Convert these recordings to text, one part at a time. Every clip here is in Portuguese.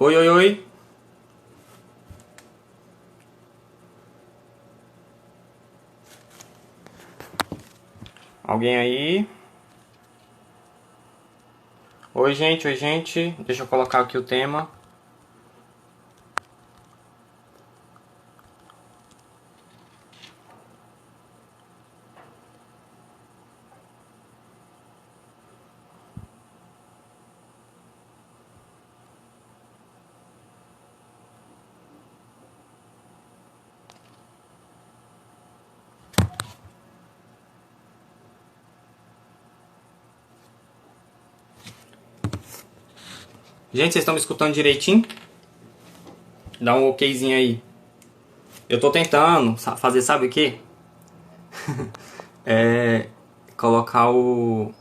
Oi, oi, oi. Alguém aí? Oi, gente, oi, gente. Deixa eu colocar aqui o tema. Gente, vocês estão me escutando direitinho? Dá um okzinho aí. Eu tô tentando fazer, sabe o quê? É colocar o...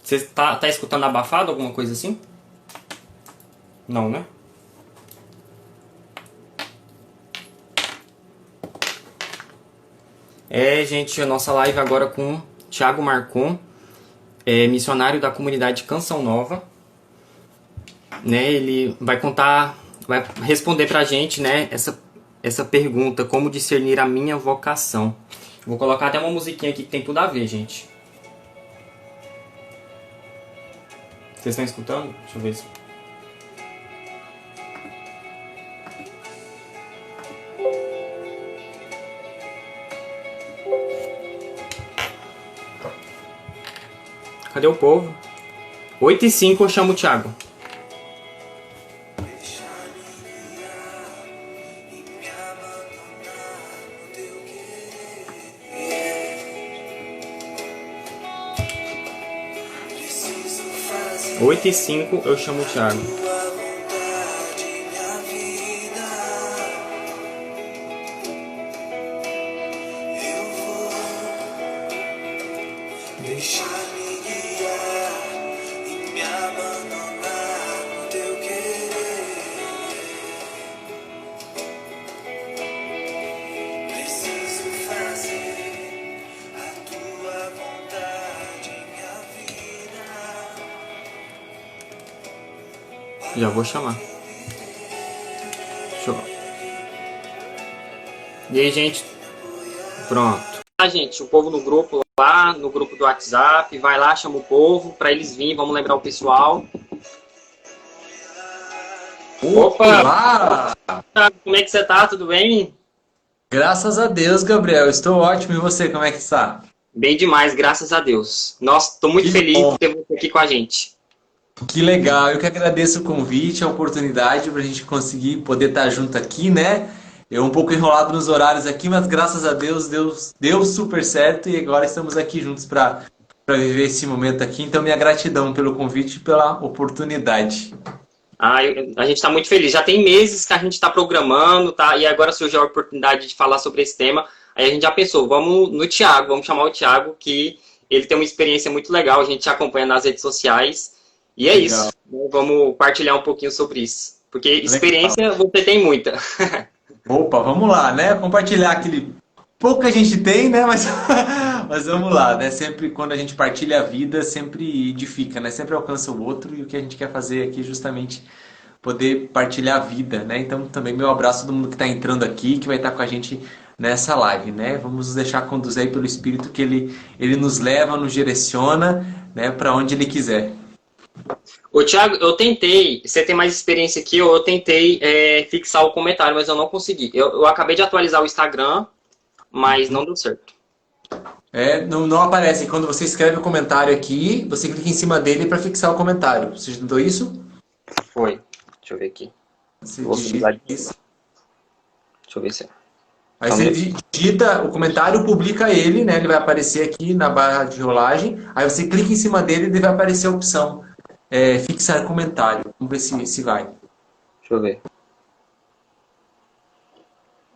Você tá escutando abafado, alguma coisa assim? Não, né? Gente, a nossa live agora com Thiago Marcon, missionário da comunidade Canção Nova. Né, ele vai contar, vai responder pra gente, né, essa pergunta, como discernir a minha vocação. Vou colocar até uma musiquinha aqui que tem tudo a ver, gente. Vocês estão escutando? Deixa eu ver se... Cadê o povo? 8h05 eu chamo o Thiago. Oito e cinco eu chamo o Thiago. Já vou chamar. Show. E aí, gente? Pronto. Gente, o povo no grupo lá, no grupo do WhatsApp, vai lá, chama o povo pra eles virem, vamos lembrar o pessoal. Opa! Olá! Como é que você tá? Tudo bem? Graças a Deus, Gabriel. Estou ótimo. E você, como é que está? Bem demais, graças a Deus. Nossa, tô muito Que feliz bom, de ter você aqui com a gente. que legal. Eu que agradeço o convite, a oportunidade para a gente conseguir poder estar junto aqui, né? Eu um pouco enrolado nos horários aqui, mas graças a Deus deu super certo e agora estamos aqui juntos para viver esse momento aqui. Então, minha gratidão pelo convite e pela oportunidade. A gente está muito feliz. Já tem meses que a gente está programando, tá? E agora surgiu a oportunidade de falar sobre esse tema. Aí a gente já pensou, vamos no Thiago, vamos chamar o Thiago, que ele tem uma experiência muito legal, a gente acompanha nas redes sociais. E é isso, Legal, né? Vamos partilhar um pouquinho sobre isso. Porque legal. experiência você tem muita. Opa, vamos lá, né? Compartilhar aquele pouco que a gente tem, né? Mas, mas vamos lá, né? Sempre quando a gente partilha a vida, sempre edifica, né? Sempre alcança o outro e o que a gente quer fazer aqui é justamente poder partilhar a vida, né? Então também meu abraço a todo mundo que está entrando aqui, que vai estar com a gente nessa live, né? Vamos nos deixar conduzir aí pelo Espírito que ele nos leva, nos direciona, né? Para onde ele quiser. Ô, Thiago, eu tentei, você tem mais experiência que eu tentei fixar o comentário, mas eu não consegui. Eu acabei de atualizar o Instagram, mas não deu certo. Não aparece. Quando você escreve o comentário aqui, você clica em cima dele para fixar o comentário. Você já tentou isso? Foi. Deixa eu ver aqui. Você Vou digita subir. isso. Deixa eu ver se é. Aí Só um você minuto. digita o comentário, publica ele, né? Ele vai aparecer aqui na barra de rolagem. Aí você clica em cima dele e ele vai aparecer a opção fixar comentário. Vamos ver se vai. Deixa eu ver.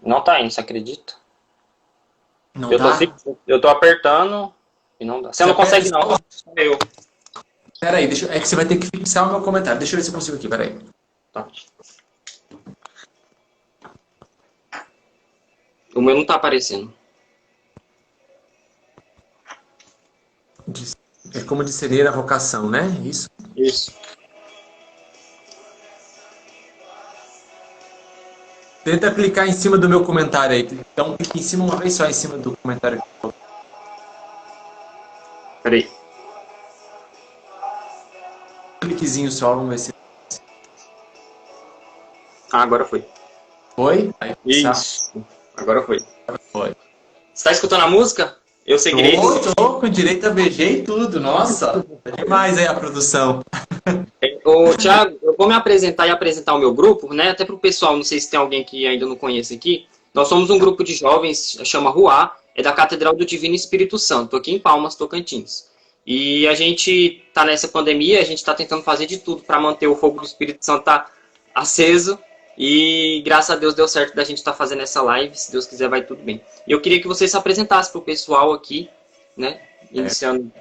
Não tá indo, você acredita? Não tá? Eu tô apertando e não dá. Você Você não aperta consegue esse... não. Só eu. Pera aí, é que você vai ter que fixar o meu comentário. Deixa eu ver se eu consigo aqui, pera aí. Tá. O meu não tá aparecendo. É como discernir a vocação, né? Isso. Isso. Tenta clicar em cima do meu comentário aí. Então, clique em cima uma vez só em cima do comentário. Peraí. Cliquezinho só, vamos ver se Ah, agora foi. foi. Aí, Isso. Agora foi. foi. Você tá escutando a música? Eu Segredo. Tô com direito a BG e tudo. Nossa, tá demais aí a produção. Ô, Thiago, eu vou me apresentar e apresentar o meu grupo, né? Até para o pessoal, não sei se tem alguém que ainda não conhece aqui. Nós somos um grupo de jovens, chama Ruá, é da Catedral do Divino Espírito Santo, aqui em Palmas, Tocantins. E a gente tá nessa pandemia, a gente está tentando fazer de tudo para manter o fogo do Espírito Santo aceso. E graças a Deus deu certo da gente estar fazendo essa live. Se Deus quiser, vai tudo bem. E eu queria que você se apresentasse para o pessoal aqui, né? Iniciando.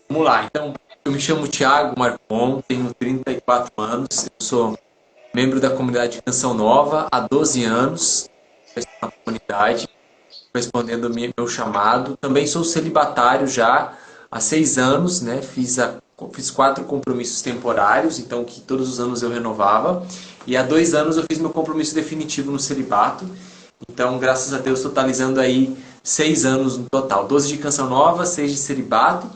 Vamos lá, então, eu me chamo Thiago Marcon, tenho 34 anos, eu sou membro da comunidade Canção Nova há 12 anos, na comunidade, respondendo ao meu chamado. Também sou celibatário já há 6 anos, né? Fiz 4 compromissos temporários, então que todos os anos eu renovava. E há 2 anos eu fiz meu compromisso definitivo no celibato. Então, graças a Deus, totalizando aí 6 anos no total. 12 de Canção Nova, 6 de celibato.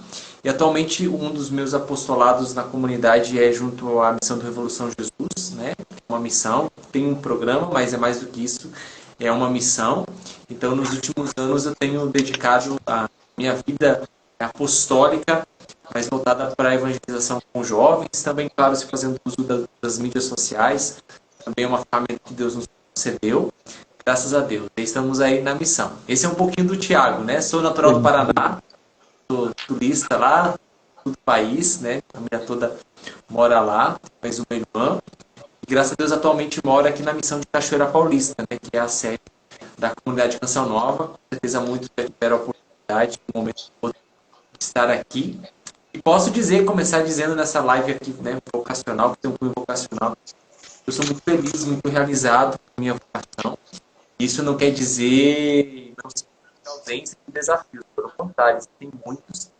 E atualmente um dos meus apostolados na comunidade é junto à missão do Revolução Jesus, né? Uma missão, tem um programa, mas é mais do que isso, é uma missão. Então, nos últimos anos eu tenho dedicado a minha vida apostólica, mais voltada para a evangelização com jovens, também, claro, se fazendo uso das mídias sociais, também é uma ferramenta que Deus nos concedeu, graças a Deus. Estamos aí na missão. Esse é um pouquinho do Thiago, né? Sou natural do Paraná, sou turista lá do país, né? A família toda mora lá, mais uma irmã. E graças a Deus atualmente moro aqui na missão de Cachoeira Paulista, né? Que é a sede da comunidade Canção Nova. Com certeza muitos tiveram a oportunidade no momento de estar aqui. E posso dizer, começar dizendo nessa live aqui, né? Vocacional, que tem um cunho vocacional. Eu sou muito feliz, muito realizado com a minha vocação. Isso não quer dizer não ser ausência de desafios, pelo contrário, tem muitos.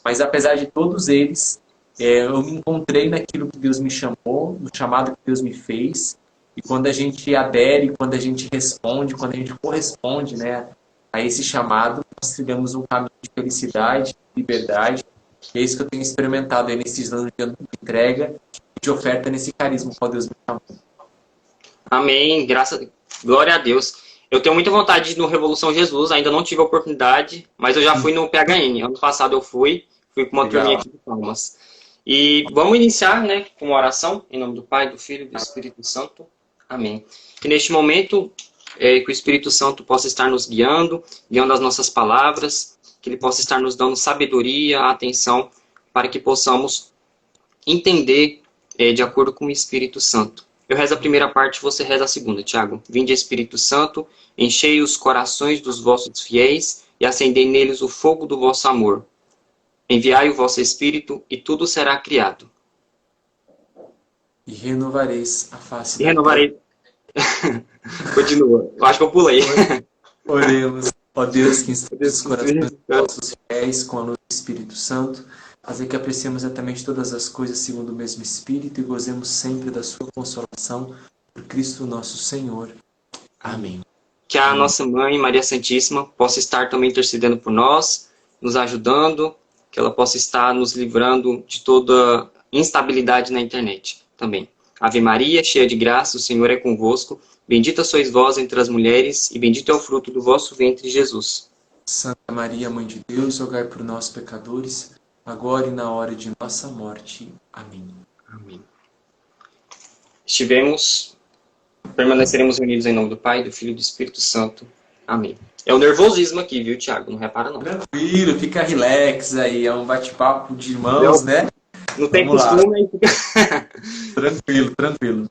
Mas apesar de todos eles, eu me encontrei naquilo que Deus me chamou, no chamado que Deus me fez. E quando a gente adere, quando a gente responde, quando a gente corresponde, né, a esse chamado, nós trilhamos um caminho de felicidade, de liberdade. E é isso que eu tenho experimentado aí nesses anos de entrega e de oferta nesse carisma que Deus me chamou. Amém. Glória a Deus. Eu tenho muita vontade de ir no Revolução Jesus, ainda não tive a oportunidade, mas eu já fui no PHN. Ano passado eu fui com uma turminha aqui de Palmas. E vamos iniciar, né, com uma oração, em nome do Pai, do Filho e do Espírito Santo. Amém. Que neste momento, que o Espírito Santo possa estar nos guiando as nossas palavras, que ele possa estar nos dando sabedoria, atenção, para que possamos entender de acordo com o Espírito Santo. Eu rezo a primeira parte, você reza a segunda, Tiago. Vinde, Espírito Santo, enchei os corações dos vossos fiéis e acendei neles o fogo do vosso amor. Enviai o vosso Espírito e tudo será criado. E renovareis a face da renovarei. Continua. Eu acho que eu pulei. Oremos. Ó Deus, que instruís os corações dos vossos fiéis com a luz do Espírito Santo, fazer que apreciemos exatamente todas as coisas segundo o mesmo Espírito e gozemos sempre da sua consolação por Cristo nosso Senhor. Amém. Que a nossa Mãe, Maria Santíssima, possa estar também intercedendo por nós, nos ajudando, que ela possa estar nos livrando de toda instabilidade na internet também. Ave Maria, cheia de graça, o Senhor é convosco. Bendita sois vós entre as mulheres, e bendito é o fruto do vosso ventre, Jesus. Santa Maria, Mãe de Deus, rogai por nós, pecadores, agora e na hora de nossa morte. Amém. Amém. Permaneceremos unidos em nome do Pai, do Filho e do Espírito Santo. Amém. É o nervosismo aqui, viu, Thiago? Não repara, não. Tranquilo, fica relax aí, é um bate-papo de irmãos, né? Não tem costume, aí fica... Tranquilo.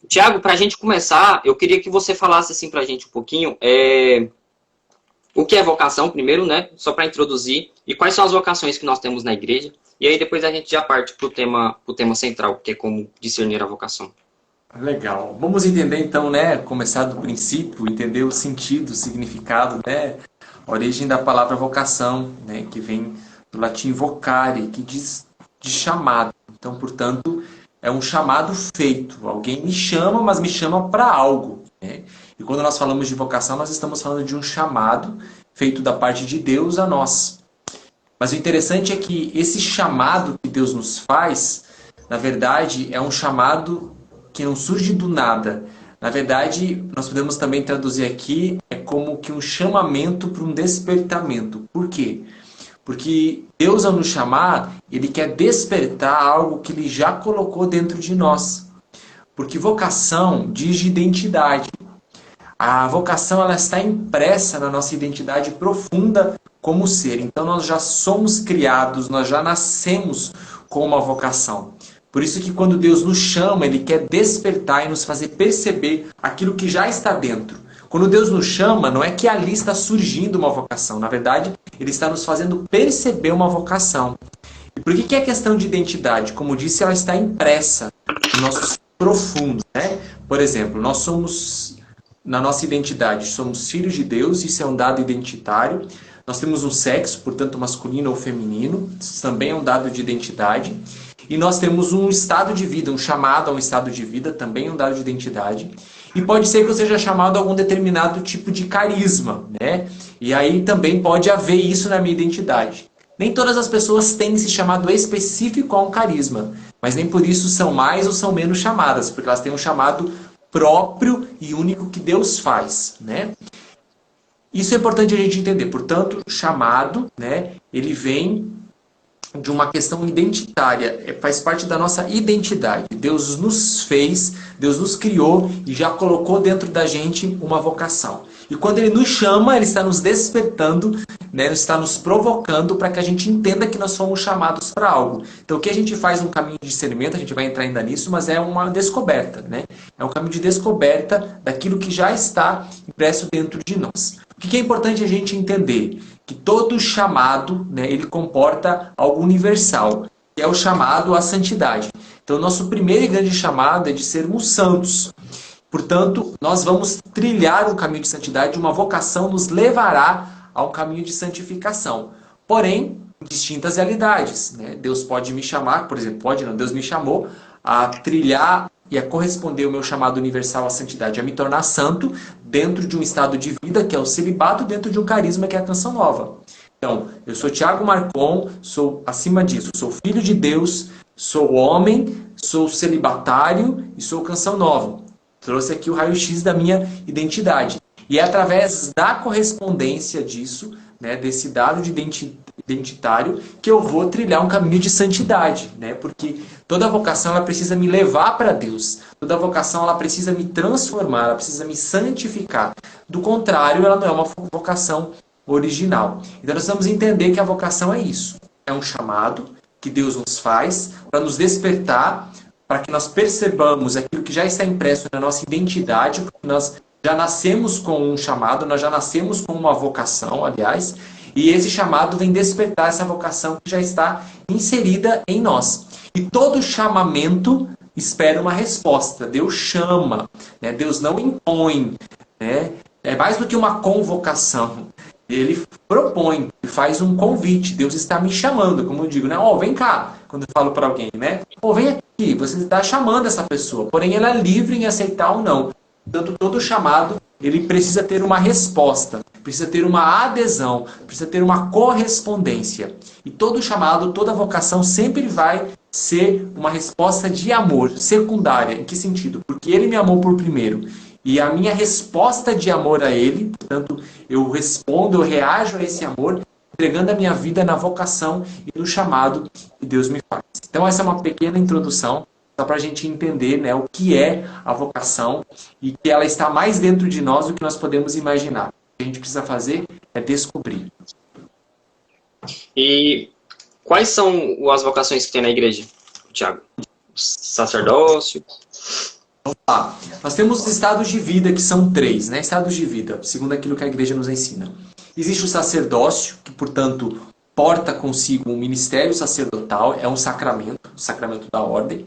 Tiago, para a gente começar, eu queria que você falasse assim para a gente um pouquinho o que é vocação, primeiro, né? Só para introduzir, e quais são as vocações que nós temos na igreja, e aí depois a gente já parte para o tema central, que é como discernir a vocação. Legal. Vamos entender então, né? Começar do princípio, entender o sentido, o significado, né? A origem da palavra vocação, né? Que vem do latim vocare, que diz de chamado. Então, portanto, é um chamado feito. Alguém me chama, mas me chama para algo, né? E quando nós falamos de vocação, nós estamos falando de um chamado feito da parte de Deus a nós. Mas o interessante é que esse chamado que Deus nos faz, na verdade, é um chamado que não surge do nada. Na verdade, nós podemos também traduzir aqui é como que um chamamento para um despertamento. Por quê? Porque Deus, ao nos chamar, Ele quer despertar algo que Ele já colocou dentro de nós. Porque vocação diz de identidade. A vocação ela está impressa na nossa identidade profunda como ser. Então nós já somos criados, nós já nascemos com uma vocação. Por isso que quando Deus nos chama, Ele quer despertar e nos fazer perceber aquilo que já está dentro. Quando Deus nos chama, não é que ali está surgindo uma vocação. Na verdade, Ele está nos fazendo perceber uma vocação. E por que é questão de identidade? Como disse, ela está impressa no nosso profundo, né? Por exemplo, nós somos, na nossa identidade, somos filhos de Deus, isso é um dado identitário. Nós temos um sexo, portanto, masculino ou feminino, isso também é um dado de identidade. E nós temos um estado de vida, um chamado a um estado de vida, também é um dado de identidade. E pode ser que eu seja chamado a algum determinado tipo de carisma, né? E aí também pode haver isso na minha identidade. Nem todas as pessoas têm esse chamado específico a um carisma, mas nem por isso são mais ou são menos chamadas, porque elas têm um chamado próprio e único que Deus faz, né? Isso é importante a gente entender. Portanto, chamado, né, ele vem de uma questão identitária, faz parte da nossa identidade. Deus nos fez, Deus nos criou e já colocou dentro da gente uma vocação. E quando Ele nos chama, Ele está nos despertando, né, Ele está nos provocando para que a gente entenda que nós fomos chamados para algo. Então o que a gente faz no caminho de discernimento, a gente vai entrar ainda nisso, mas é uma descoberta, né? É um caminho de descoberta daquilo que já está impresso dentro de nós. O que é importante a gente entender? Que todo chamado, né, ele comporta algo universal, que é o chamado à santidade. Então, nosso primeiro e grande chamado é de sermos santos. Portanto, nós vamos trilhar um caminho de santidade, uma vocação nos levará a um caminho de santificação. Porém, em distintas realidades, né? Deus pode me chamar, por exemplo, pode não, Deus me chamou a trilhar e a corresponder ao meu chamado universal à santidade, a me tornar santo dentro de um estado de vida que é o celibato, dentro de um carisma que é a Canção Nova. Então, eu sou Thiago Marcon, sou, acima disso, sou filho de Deus, sou homem, sou celibatário e sou Canção Nova. Trouxe aqui o raio-x da minha identidade. E é através da correspondência disso, né, desse dado de identitário, que eu vou trilhar um caminho de santidade, né? Porque toda vocação ela precisa me levar para Deus. Toda vocação ela precisa me transformar, ela precisa me santificar. Do contrário, ela não é uma vocação original. Então nós precisamos entender que a vocação é isso. É um chamado que Deus nos faz para nos despertar, para que nós percebamos aquilo que já está impresso na nossa identidade, porque nós já nascemos com um chamado, nós já nascemos com uma vocação, aliás, e esse chamado vem despertar essa vocação que já está inserida em nós. E todo chamamento espera uma resposta. Deus chama, né? Deus não impõe, né? É mais do que uma convocação. Ele propõe, faz um convite. Deus está me chamando, como eu digo, né? Ó, vem cá, quando eu falo para alguém, né? Ó, vem aqui, você está chamando essa pessoa, porém ela é livre em aceitar ou não. Portanto, todo chamado, ele precisa ter uma resposta, precisa ter uma adesão, precisa ter uma correspondência. E todo chamado, toda vocação sempre vai ser uma resposta de amor, secundária. Em que sentido? Porque ele me amou por primeiro. E a minha resposta de amor a ele, portanto, eu respondo, eu reajo a esse amor, entregando a minha vida na vocação e no chamado que Deus me faz. Então essa é uma pequena introdução, só para a gente entender, né, o que é a vocação e que ela está mais dentro de nós do que nós podemos imaginar. O que a gente precisa fazer é descobrir. E quais são as vocações que tem na igreja, Thiago? Sacerdócio? Vamos lá. Nós temos estados de vida que são 3, né? Estados de vida, segundo aquilo que a igreja nos ensina. Existe o sacerdócio, que, portanto, porta consigo um ministério sacerdotal, é um sacramento, o sacramento da ordem,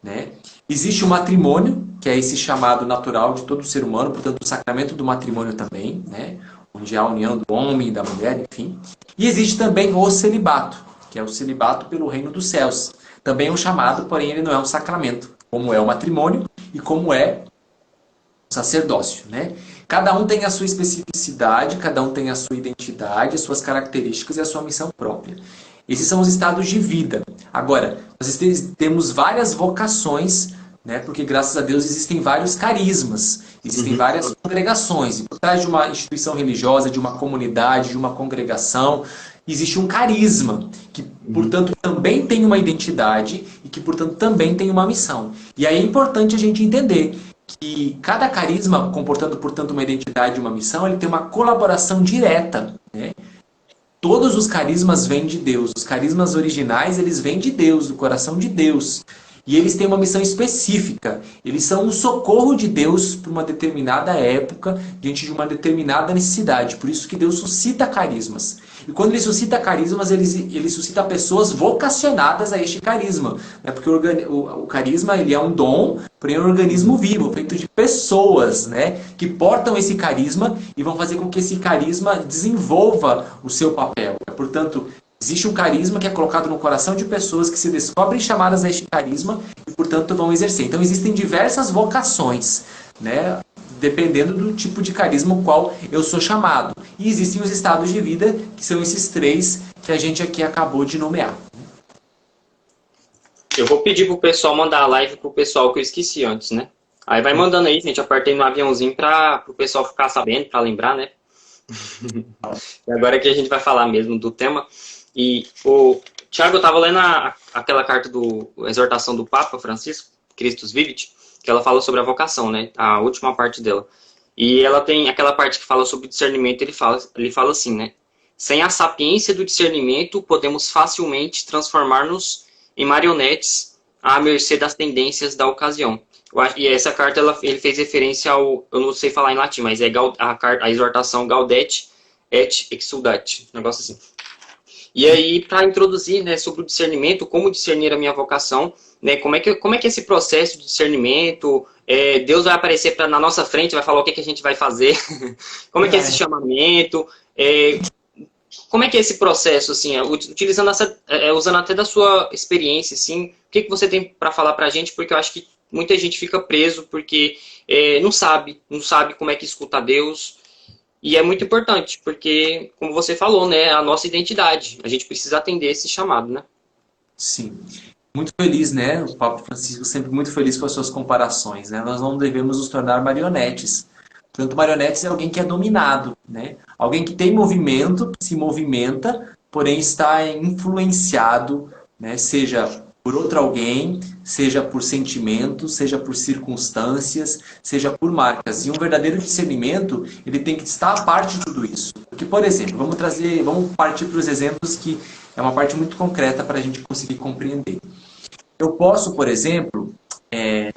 né? Existe o matrimônio, que é esse chamado natural de todo ser humano, portanto, o sacramento do matrimônio também, né? Onde há a união do homem e da mulher, enfim. E existe também o celibato, que é o celibato pelo reino dos céus. Também é um chamado, porém ele não é um sacramento, como é o matrimônio e como é o sacerdócio, né? Cada um tem a sua especificidade, cada um tem a sua identidade, as suas características e a sua missão própria. Esses são os estados de vida. Agora, nós temos várias vocações, né? Porque graças a Deus existem vários carismas, existem várias congregações. E por trás de uma instituição religiosa, de uma comunidade, de uma congregação, existe um carisma, que, portanto, também tem uma identidade e que, portanto, também tem uma missão. E aí é importante a gente entender que cada carisma, comportando, portanto, uma identidade e uma missão, ele tem uma colaboração direta, né? Todos os carismas vêm de Deus. Os carismas originais, eles vêm de Deus, do coração de Deus. E eles têm uma missão específica. Eles são um socorro de Deus para uma determinada época, diante de uma determinada necessidade. Por isso que Deus suscita carismas. E quando ele suscita carismas, ele suscita pessoas vocacionadas a este carisma. Né? Porque o carisma ele é um dom, porém é um organismo vivo, feito de pessoas, né? Que portam esse carisma e vão fazer com que esse carisma desenvolva o seu papel. Portanto, existe um carisma que é colocado no coração de pessoas que se descobrem chamadas a este carisma e, portanto, vão exercer. Então, existem diversas vocações, né? Dependendo do tipo de carisma o qual eu sou chamado. E existem os estados de vida, que são esses 3 que a gente aqui acabou de nomear. Eu vou pedir pro pessoal mandar a live pro pessoal que eu esqueci antes, né? Aí vai mandando aí, gente. Apertei no aviãozinho pro pessoal ficar sabendo, para lembrar, né? E agora que a gente vai falar mesmo do tema. E o Tiago, eu estava lendo aquela carta do exortação do Papa Francisco, Christus Vivit, que ela fala sobre a vocação, né? A última parte dela. E ela tem aquela parte que fala sobre discernimento, ele fala assim, né? Sem a sapiência do discernimento, podemos facilmente transformar-nos em marionetes à mercê das tendências da ocasião. E essa carta ele fez referência ao, eu não sei falar em latim, mas é a exortação Gaudete et Exsultate, um negócio assim. E aí, para introduzir, né, sobre o discernimento, como discernir a minha vocação, né, como é que é esse processo de discernimento? Deus vai aparecer na nossa frente, vai falar o que a gente vai fazer, como é que é esse chamamento, como é que é esse processo, assim, utilizando usando até da sua experiência, assim, o que você tem para falar para a gente, porque eu acho que muita gente fica preso porque não sabe como é que escuta Deus. E é muito importante, porque, como você falou, né, a nossa identidade. A gente precisa atender esse chamado, né? Sim. Muito feliz, né? O Papa Francisco sempre muito feliz com as suas comparações, né? Nós não devemos nos tornar marionetes. Portanto, marionetes é alguém que é dominado, né? Alguém que tem movimento, que se movimenta, porém está influenciado, né? Seja por outro alguém, seja por sentimentos, seja por circunstâncias, seja por marcas. E um verdadeiro discernimento, ele tem que estar a parte de tudo isso. Porque, por exemplo, vamos partir para os exemplos que é uma parte muito concreta para a gente conseguir compreender. Eu posso, por exemplo,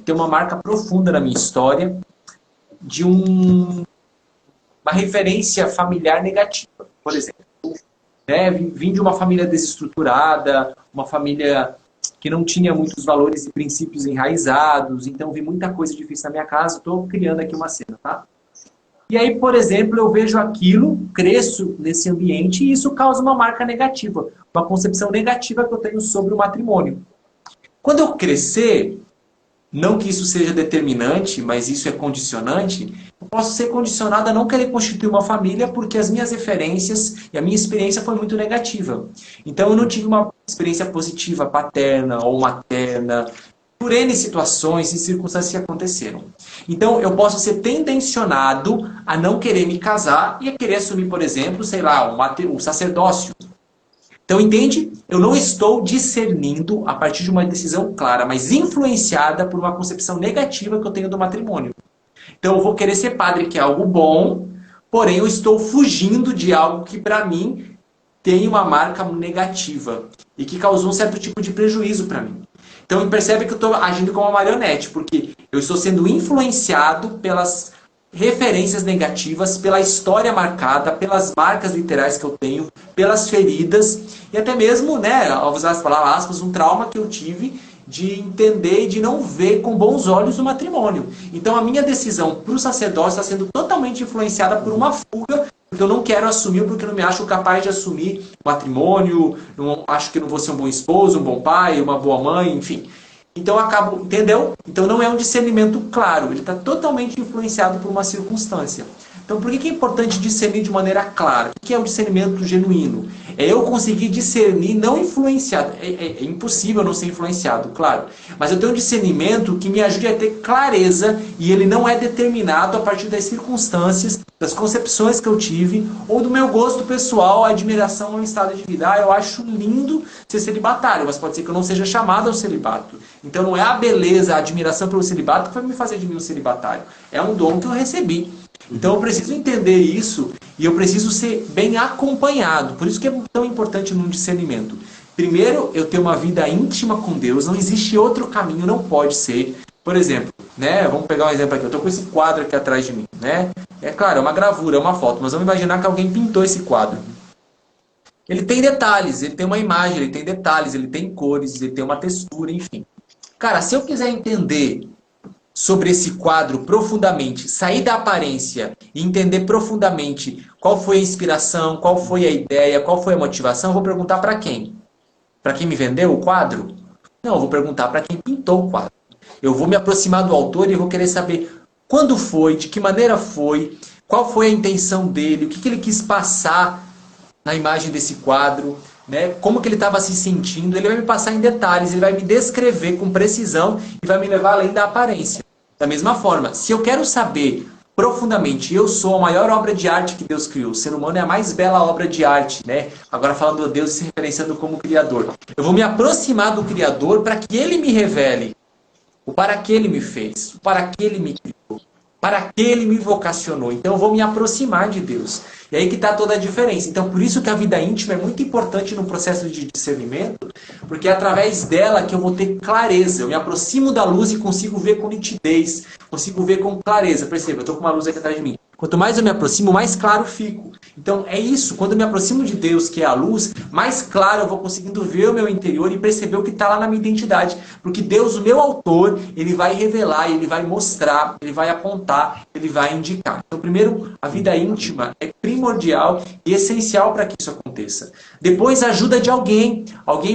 ter uma marca profunda na minha história de uma referência familiar negativa. Por exemplo, né, vim de uma família desestruturada, uma família que não tinha muitos valores e princípios enraizados, então vi muita coisa difícil na minha casa, estou criando aqui uma cena, tá? E aí, por exemplo, eu vejo aquilo, cresço nesse ambiente e isso causa uma marca negativa, uma concepção negativa que eu tenho sobre o matrimônio. Quando eu crescer, não que isso seja determinante, mas isso é condicionante, eu posso ser condicionado a não querer constituir uma família porque as minhas referências e a minha experiência foi muito negativa. Então eu não tive uma experiência positiva paterna ou materna, por N situações e circunstâncias que aconteceram. Então eu posso ser tendencionado a não querer me casar e a querer assumir, por exemplo, sei lá, um sacerdócio. Então, entende? Eu não estou discernindo a partir de uma decisão clara, mas influenciada por uma concepção negativa que eu tenho do matrimônio. Então, eu vou querer ser padre, que é algo bom, porém eu estou fugindo de algo que, para mim, tem uma marca negativa e que causou um certo tipo de prejuízo para mim. Então, percebe que eu estou agindo como uma marionete, porque eu estou sendo influenciado pelas referências negativas, pela história marcada, pelas marcas literais que eu tenho, pelas feridas e até mesmo, né, ao usar as palavras aspas, um trauma que eu tive de entender e de não ver com bons olhos o matrimônio. Então a minha decisão para o sacerdócio está sendo totalmente influenciada por uma fuga, porque eu não quero assumir, porque eu não me acho capaz de assumir o matrimônio, não acho que eu não vou ser um bom esposo, um bom pai, uma boa mãe, enfim. Então eu acabo, entendeu? Então não é um discernimento claro, ele está totalmente influenciado por uma circunstância. Então por que é importante discernir de maneira clara? O que é o discernimento genuíno? É eu conseguir discernir, não influenciado. É impossível não ser influenciado, claro. Mas eu tenho um discernimento que me ajude a ter clareza e ele não é determinado a partir das circunstâncias, das concepções que eu tive ou do meu gosto pessoal, a admiração ao estado de vida. Eu acho lindo ser celibatário, mas pode ser que eu não seja chamado ao celibato. Então não é a beleza, a admiração pelo celibato que vai me fazer de mim um celibatário. É um dom que eu recebi. Então eu preciso entender isso e eu preciso ser bem acompanhado. Por isso que é tão importante no discernimento. Primeiro, eu ter uma vida íntima com Deus. Não existe outro caminho, não pode ser. Por exemplo, né? Vamos pegar um exemplo aqui. Eu estou com esse quadro aqui atrás de mim, né? É claro, é uma gravura, é uma foto, mas vamos imaginar que alguém pintou esse quadro. Ele tem detalhes, ele tem uma imagem, ele tem detalhes, ele tem cores, ele tem uma textura, enfim. Cara, se eu quiser entender sobre esse quadro profundamente, sair da aparência e entender profundamente qual foi a inspiração, qual foi a ideia, qual foi a motivação, eu vou perguntar para quem? Para quem me vendeu o quadro? Não, eu vou perguntar para quem pintou o quadro. Eu vou me aproximar do autor e vou querer saber quando foi, de que maneira foi, qual foi a intenção dele, o que ele quis passar na imagem desse quadro, né? Como que ele estava se sentindo. Ele vai me passar em detalhes, ele vai me descrever com precisão e vai me levar além da aparência. Da mesma forma, se eu quero saber profundamente, eu sou a maior obra de arte que Deus criou, o ser humano é a mais bela obra de arte, né? Agora falando de Deus e se referenciando como Criador. Eu vou me aproximar do Criador para que Ele me revele o para que Ele me fez, o para que Ele me criou, para que Ele me vocacionou. Então eu vou me aproximar de Deus. E aí que está toda a diferença. Então por isso que a vida íntima é muito importante no processo de discernimento, porque é através dela que eu vou ter clareza. Eu me aproximo da luz e consigo ver com nitidez, consigo ver com clareza. Perceba, eu estou com uma luz aqui atrás de mim. Quanto mais eu me aproximo, mais claro fico. Então é isso, quando eu me aproximo de Deus, que é a luz, mais claro eu vou conseguindo ver o meu interior e perceber o que está lá na minha identidade. Porque Deus, o meu autor, ele vai revelar, ele vai mostrar, ele vai apontar, ele vai indicar. Então primeiro, a vida íntima é primordial e essencial para que isso aconteça. Depois, a ajuda de alguém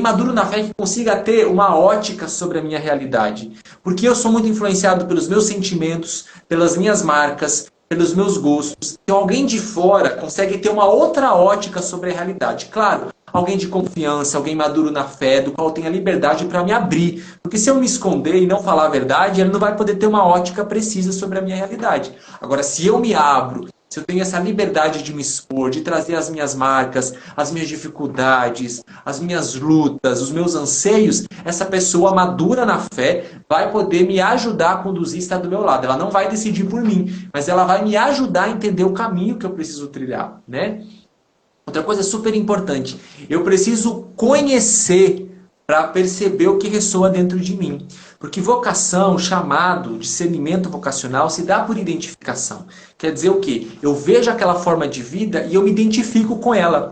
maduro na fé que consiga ter uma ótica sobre a minha realidade. Porque eu sou muito influenciado pelos meus sentimentos, pelas minhas marcas, pelos meus gostos. Então alguém de fora consegue ter uma outra ótica sobre a realidade. Claro, alguém de confiança, alguém maduro na fé, do qual tem a liberdade para me abrir. Porque se eu me esconder e não falar a verdade, ele não vai poder ter uma ótica precisa sobre a minha realidade. Agora, se eu me abro, se eu tenho essa liberdade de me expor, de trazer as minhas marcas, as minhas dificuldades, as minhas lutas, os meus anseios, essa pessoa madura na fé vai poder me ajudar a conduzir e estar do meu lado. Ela não vai decidir por mim, mas ela vai me ajudar a entender o caminho que eu preciso trilhar, né? Outra coisa super importante, eu preciso conhecer para perceber o que ressoa dentro de mim. Porque vocação, chamado, discernimento vocacional se dá por identificação. Quer dizer o quê? Eu vejo aquela forma de vida e eu me identifico com ela.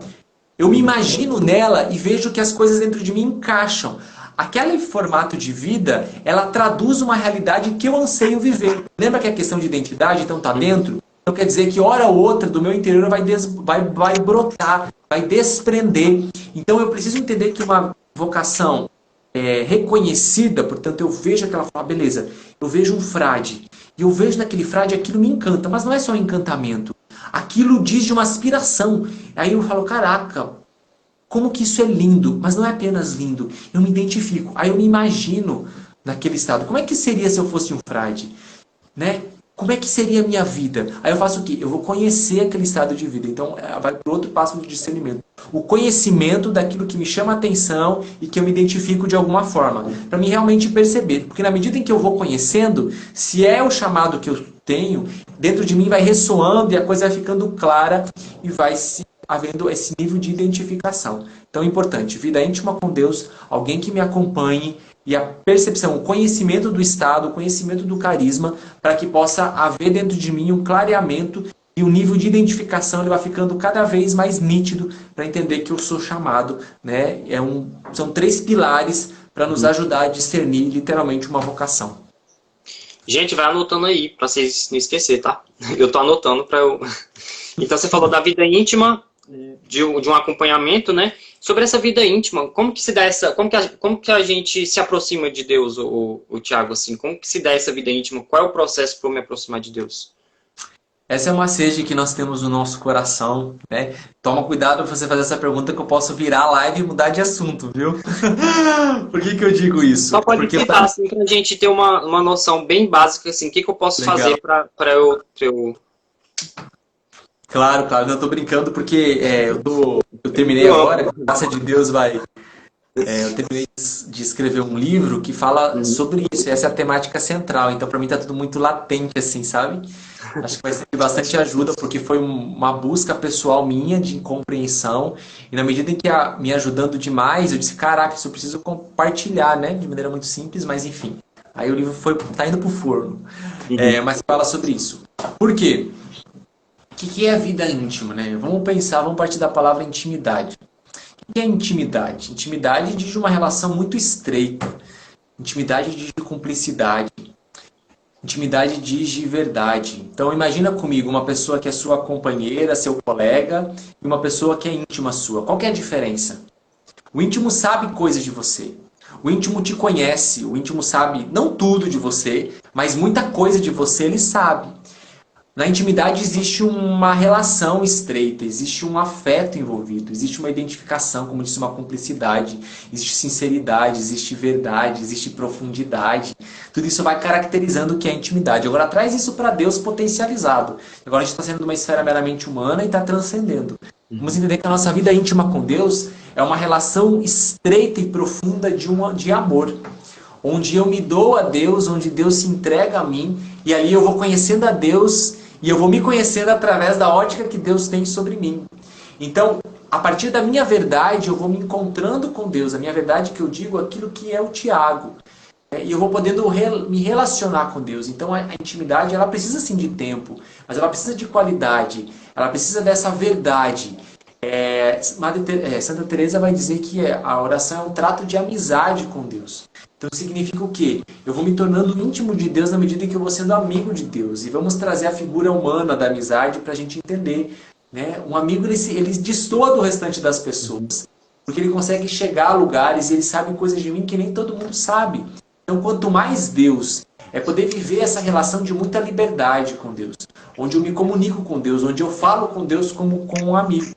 Eu me imagino nela e vejo que as coisas dentro de mim encaixam. Aquele formato de vida, ela traduz uma realidade que eu anseio viver. Lembra que a questão de identidade, então, está dentro? Então quer dizer que hora ou outra do meu interior vai brotar, vai desprender. Então eu preciso entender que uma vocação reconhecida, portanto eu vejo aquela forma, beleza, eu vejo um frade, e eu vejo naquele frade aquilo me encanta, mas não é só um encantamento. Aquilo diz de uma aspiração. Aí eu falo, caraca, como que isso é lindo, mas não é apenas lindo, eu me identifico. Aí eu me imagino naquele estado. Como é que seria se eu fosse um frade? Né? Como é que seria a minha vida? Aí eu faço o quê? Eu vou conhecer aquele estado de vida. Então, vai para outro passo do discernimento. O conhecimento daquilo que me chama a atenção e que eu me identifico de alguma forma. Para mim realmente perceber. Porque na medida em que eu vou conhecendo, se é o chamado que eu tenho, dentro de mim vai ressoando e a coisa vai ficando clara e vai se havendo esse nível de identificação. Então é importante, vida íntima com Deus, alguém que me acompanhe, e a percepção, o conhecimento do estado, o conhecimento do carisma, para que possa haver dentro de mim um clareamento e o nível de identificação ele vai ficando cada vez mais nítido para entender que eu sou chamado, né? São 3 pilares para nos ajudar a discernir literalmente uma vocação. Gente, vai anotando aí, pra vocês não esquecer, tá? Eu tô anotando pra eu... Então, você falou da vida íntima, de um acompanhamento, né? Sobre essa vida íntima, como que se dá essa... Como que a gente se aproxima de Deus, o Tiago, assim? Como que se dá essa vida íntima? Qual é o processo para eu me aproximar de Deus? Essa é uma sede que nós temos no nosso coração, né? Toma cuidado para você fazer essa pergunta que eu posso virar a live e mudar de assunto, viu? Por que que eu digo isso? Só pode Porque citar, assim, pra gente ter uma noção bem básica, assim, o que que eu posso legal. fazer pra eu... Claro, claro, eu tô brincando porque eu terminei Eu agora, com a amo. graça de Deus eu terminei de escrever um livro que fala Uhum. sobre isso, essa é a temática central, então para mim tá tudo muito latente, assim, sabe? Acho que vai ser de bastante ajuda, porque foi uma busca pessoal minha de compreensão, e na medida em que me ajudando demais, eu disse, caraca, isso eu preciso compartilhar, né? De maneira muito simples, mas enfim. Aí o livro tá indo pro forno. Uhum. Mas fala sobre isso. Por quê? O que é a vida íntima, né? Vamos partir da palavra intimidade. O que é intimidade? Intimidade diz de uma relação muito estreita. Intimidade diz de cumplicidade. Intimidade diz de verdade. Então imagina comigo uma pessoa que é sua companheira, seu colega, e uma pessoa que é íntima sua. Qual que é a diferença? O íntimo sabe coisas de você. O íntimo te conhece. O íntimo sabe não tudo de você, mas muita coisa de você ele sabe. Na intimidade existe uma relação estreita, existe um afeto envolvido, existe uma identificação, como disse, uma cumplicidade, existe sinceridade, existe verdade, existe profundidade. Tudo isso vai caracterizando o que é intimidade. Agora traz isso para Deus potencializado. Agora a gente está saindo de uma esfera meramente humana e está transcendendo. Vamos entender que a nossa vida íntima com Deus é uma relação estreita e profunda de amor, onde eu me dou a Deus, onde Deus se entrega a mim, e ali eu vou conhecendo a Deus e eu vou me conhecendo através da ótica que Deus tem sobre mim. Então, a partir da minha verdade, eu vou me encontrando com Deus. A minha verdade que eu digo, aquilo que é o Tiago. E eu vou podendo me relacionar com Deus. Então, a intimidade, ela precisa sim de tempo, mas ela precisa de qualidade. Ela precisa dessa verdade. Santa Teresa vai dizer que a oração é um trato de amizade com Deus. Então significa o quê? Eu vou me tornando íntimo de Deus na medida em que eu vou sendo amigo de Deus. E vamos trazer a figura humana da amizade para a gente entender. Né? Um amigo ele destoa do restante das pessoas. Porque ele consegue chegar a lugares e ele sabe coisas de mim que nem todo mundo sabe. Então quanto mais Deus, é poder viver essa relação de muita liberdade com Deus. Onde eu me comunico com Deus, onde eu falo com Deus como com um amigo.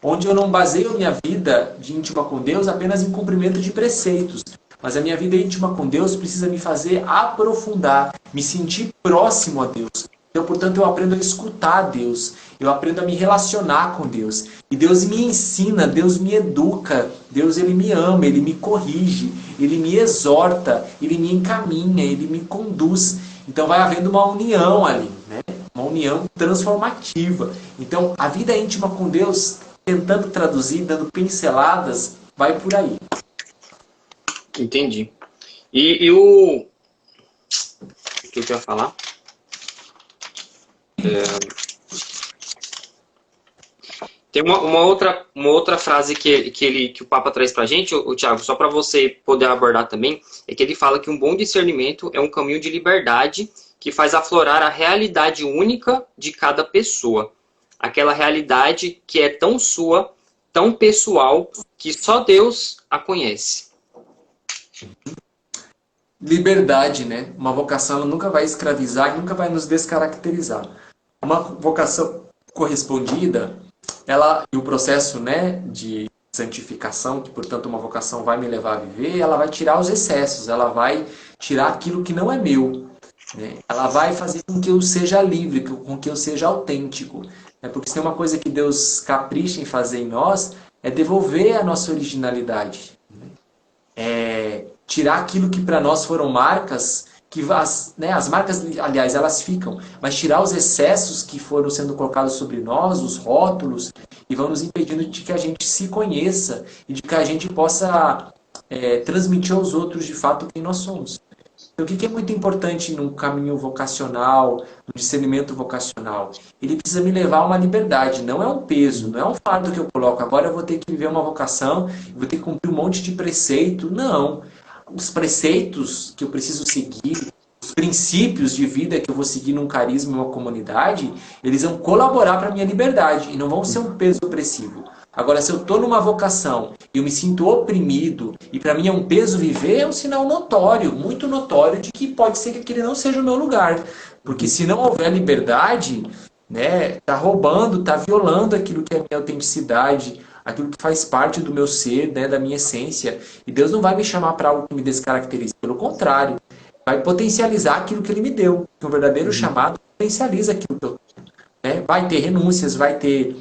Onde eu não baseio a minha vida de íntima com Deus apenas em cumprimento de preceitos. Mas a minha vida íntima com Deus precisa me fazer aprofundar, me sentir próximo a Deus. Então, portanto, eu aprendo a escutar a Deus, eu aprendo a me relacionar com Deus. E Deus me ensina, Deus me educa, Deus ele me ama, ele me corrige, ele me exorta, ele me encaminha, ele me conduz. Então vai havendo uma união ali, né? Uma união transformativa. Então, a vida íntima com Deus, tentando traduzir, dando pinceladas, vai por aí. Entendi. O que eu ia falar? Tem uma outra frase que o Papa traz pra gente, o Thiago, só para você poder abordar também, é que ele fala que um bom discernimento é um caminho de liberdade que faz aflorar a realidade única de cada pessoa. Aquela realidade que é tão sua, tão pessoal, que só Deus a conhece. Liberdade, né? Uma vocação ela nunca vai escravizar, nunca vai nos descaracterizar. Uma vocação correspondida, ela e o processo, né, de santificação, que portanto uma vocação vai me levar a viver, ela vai tirar os excessos, ela vai tirar aquilo que não é meu, né? Ela vai fazer com que eu seja livre, com que eu seja autêntico, né? Porque se tem uma coisa que Deus capricha em fazer em nós, é devolver a nossa originalidade, tirar aquilo que para nós foram marcas, que as marcas, aliás, elas ficam, mas tirar os excessos que foram sendo colocados sobre nós, os rótulos, e vão nos impedindo de que a gente se conheça e de que a gente possa transmitir aos outros de fato quem nós somos. Então, o que é muito importante num caminho vocacional, no discernimento vocacional? Ele precisa me levar a uma liberdade, não é um peso, não é um fardo que eu coloco. Agora eu vou ter que viver uma vocação, vou ter que cumprir um monte de preceito. Não. os preceitos que eu preciso seguir, os princípios de vida que eu vou seguir num carisma, numa comunidade, eles vão colaborar para a minha liberdade e não vão ser um peso opressivo. Agora, se eu estou numa vocação e eu me sinto oprimido e para mim é um peso viver, é um sinal notório, muito notório, de que pode ser que aquele não seja o meu lugar. Porque se não houver liberdade, né, tá roubando, tá violando aquilo que é a minha autenticidade, aquilo que faz parte do meu ser, né, da minha essência. E Deus não vai me chamar para algo que me descaracterize, pelo contrário, vai potencializar aquilo que Ele me deu. Um verdadeiro chamado potencializa aquilo que eu tenho, né? Vai ter renúncias, vai ter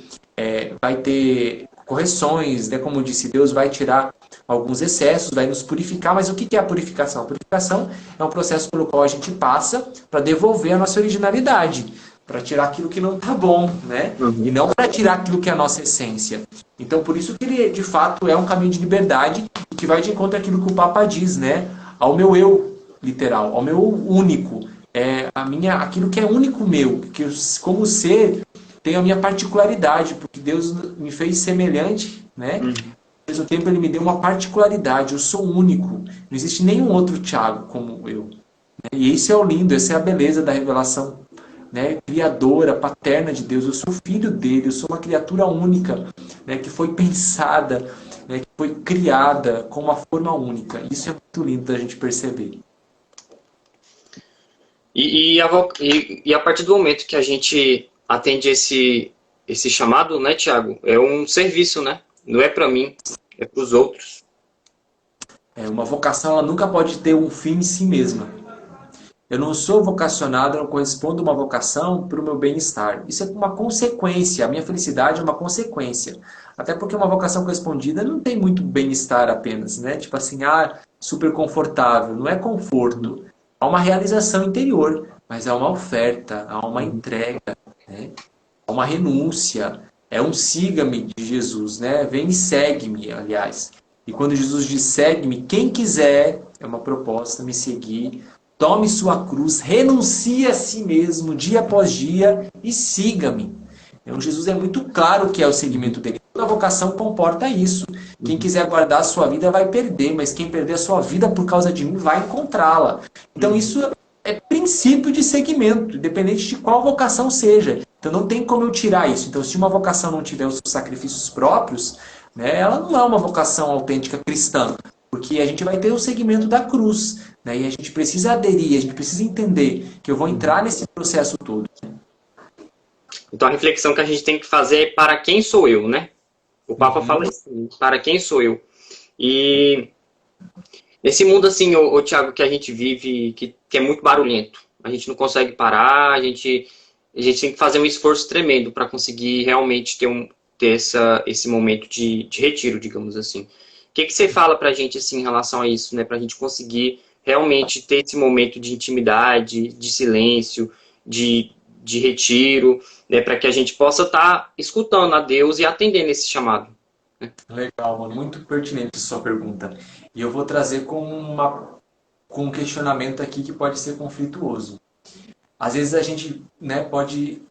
correções, né? Como disse, Deus vai tirar alguns excessos, vai nos purificar. Mas o que é a purificação? A purificação é um processo pelo qual a gente passa para devolver a nossa originalidade, para tirar aquilo que não está bom, né? E não para tirar aquilo que é a nossa essência. Então, por isso que ele, de fato, é um caminho de liberdade e que vai de encontro àquilo que o Papa diz, né? Ao meu eu, literal, ao meu único, aquilo que é único meu, que eu, como ser, tem a minha particularidade, porque Deus me fez semelhante, né? Ao mesmo tempo, Ele me deu uma particularidade, eu sou único, não existe nenhum outro Tiago como eu. Né? E isso é o lindo, essa é a beleza da revelação, né, criadora, paterna de Deus. Eu sou filho dele, eu sou uma criatura única, né, que foi pensada, né, que foi criada com uma forma única. Isso é muito lindo da gente perceber. E a partir do momento que a gente atende esse chamado, né, Tiago, é um serviço, né? Não é para mim, é para os outros. Uma vocação, ela nunca pode ter um fim em si mesma. Eu não sou vocacionado, eu não correspondo a uma vocação para o meu bem-estar. Isso é uma consequência. A minha felicidade é uma consequência. Até porque uma vocação correspondida não tem muito bem-estar apenas, né? Tipo assim, super confortável. Não é conforto. Há uma realização interior, mas há uma oferta, há uma entrega, né? Há uma renúncia. É um siga-me de Jesus, né? Vem e segue-me, aliás. E quando Jesus diz segue-me, quem quiser, é uma proposta, me seguir. Tome sua cruz, renuncie a si mesmo dia após dia e siga-me. Então, Jesus é muito claro o que é o seguimento dele. Toda vocação comporta isso. Quem quiser guardar a sua vida vai perder, mas quem perder a sua vida por causa de mim vai encontrá-la. Então isso é princípio de seguimento, independente de qual vocação seja. Então não tem como eu tirar isso. Então se uma vocação não tiver os seus sacrifícios próprios, né, ela não é uma vocação autêntica cristã. Porque a gente vai ter o segmento da cruz, né? E a gente precisa aderir, a gente precisa entender que eu vou entrar nesse processo todo. Então a reflexão que a gente tem que fazer é para quem sou eu, né? O Papa fala assim, para quem sou eu. E nesse mundo assim, o Tiago, que a gente vive, que é muito barulhento, a gente não consegue parar, a gente tem que fazer um esforço tremendo para conseguir realmente ter esse momento de retiro, digamos assim. O que você fala pra gente assim, em relação a isso, né? Pra gente conseguir realmente ter esse momento de intimidade, de silêncio, de retiro, né? Para que a gente possa estar escutando a Deus e atendendo esse chamado. Né? Legal, mano. Muito pertinente a sua pergunta. E eu vou trazer com um questionamento aqui que pode ser conflituoso. Às vezes a gente, né, pode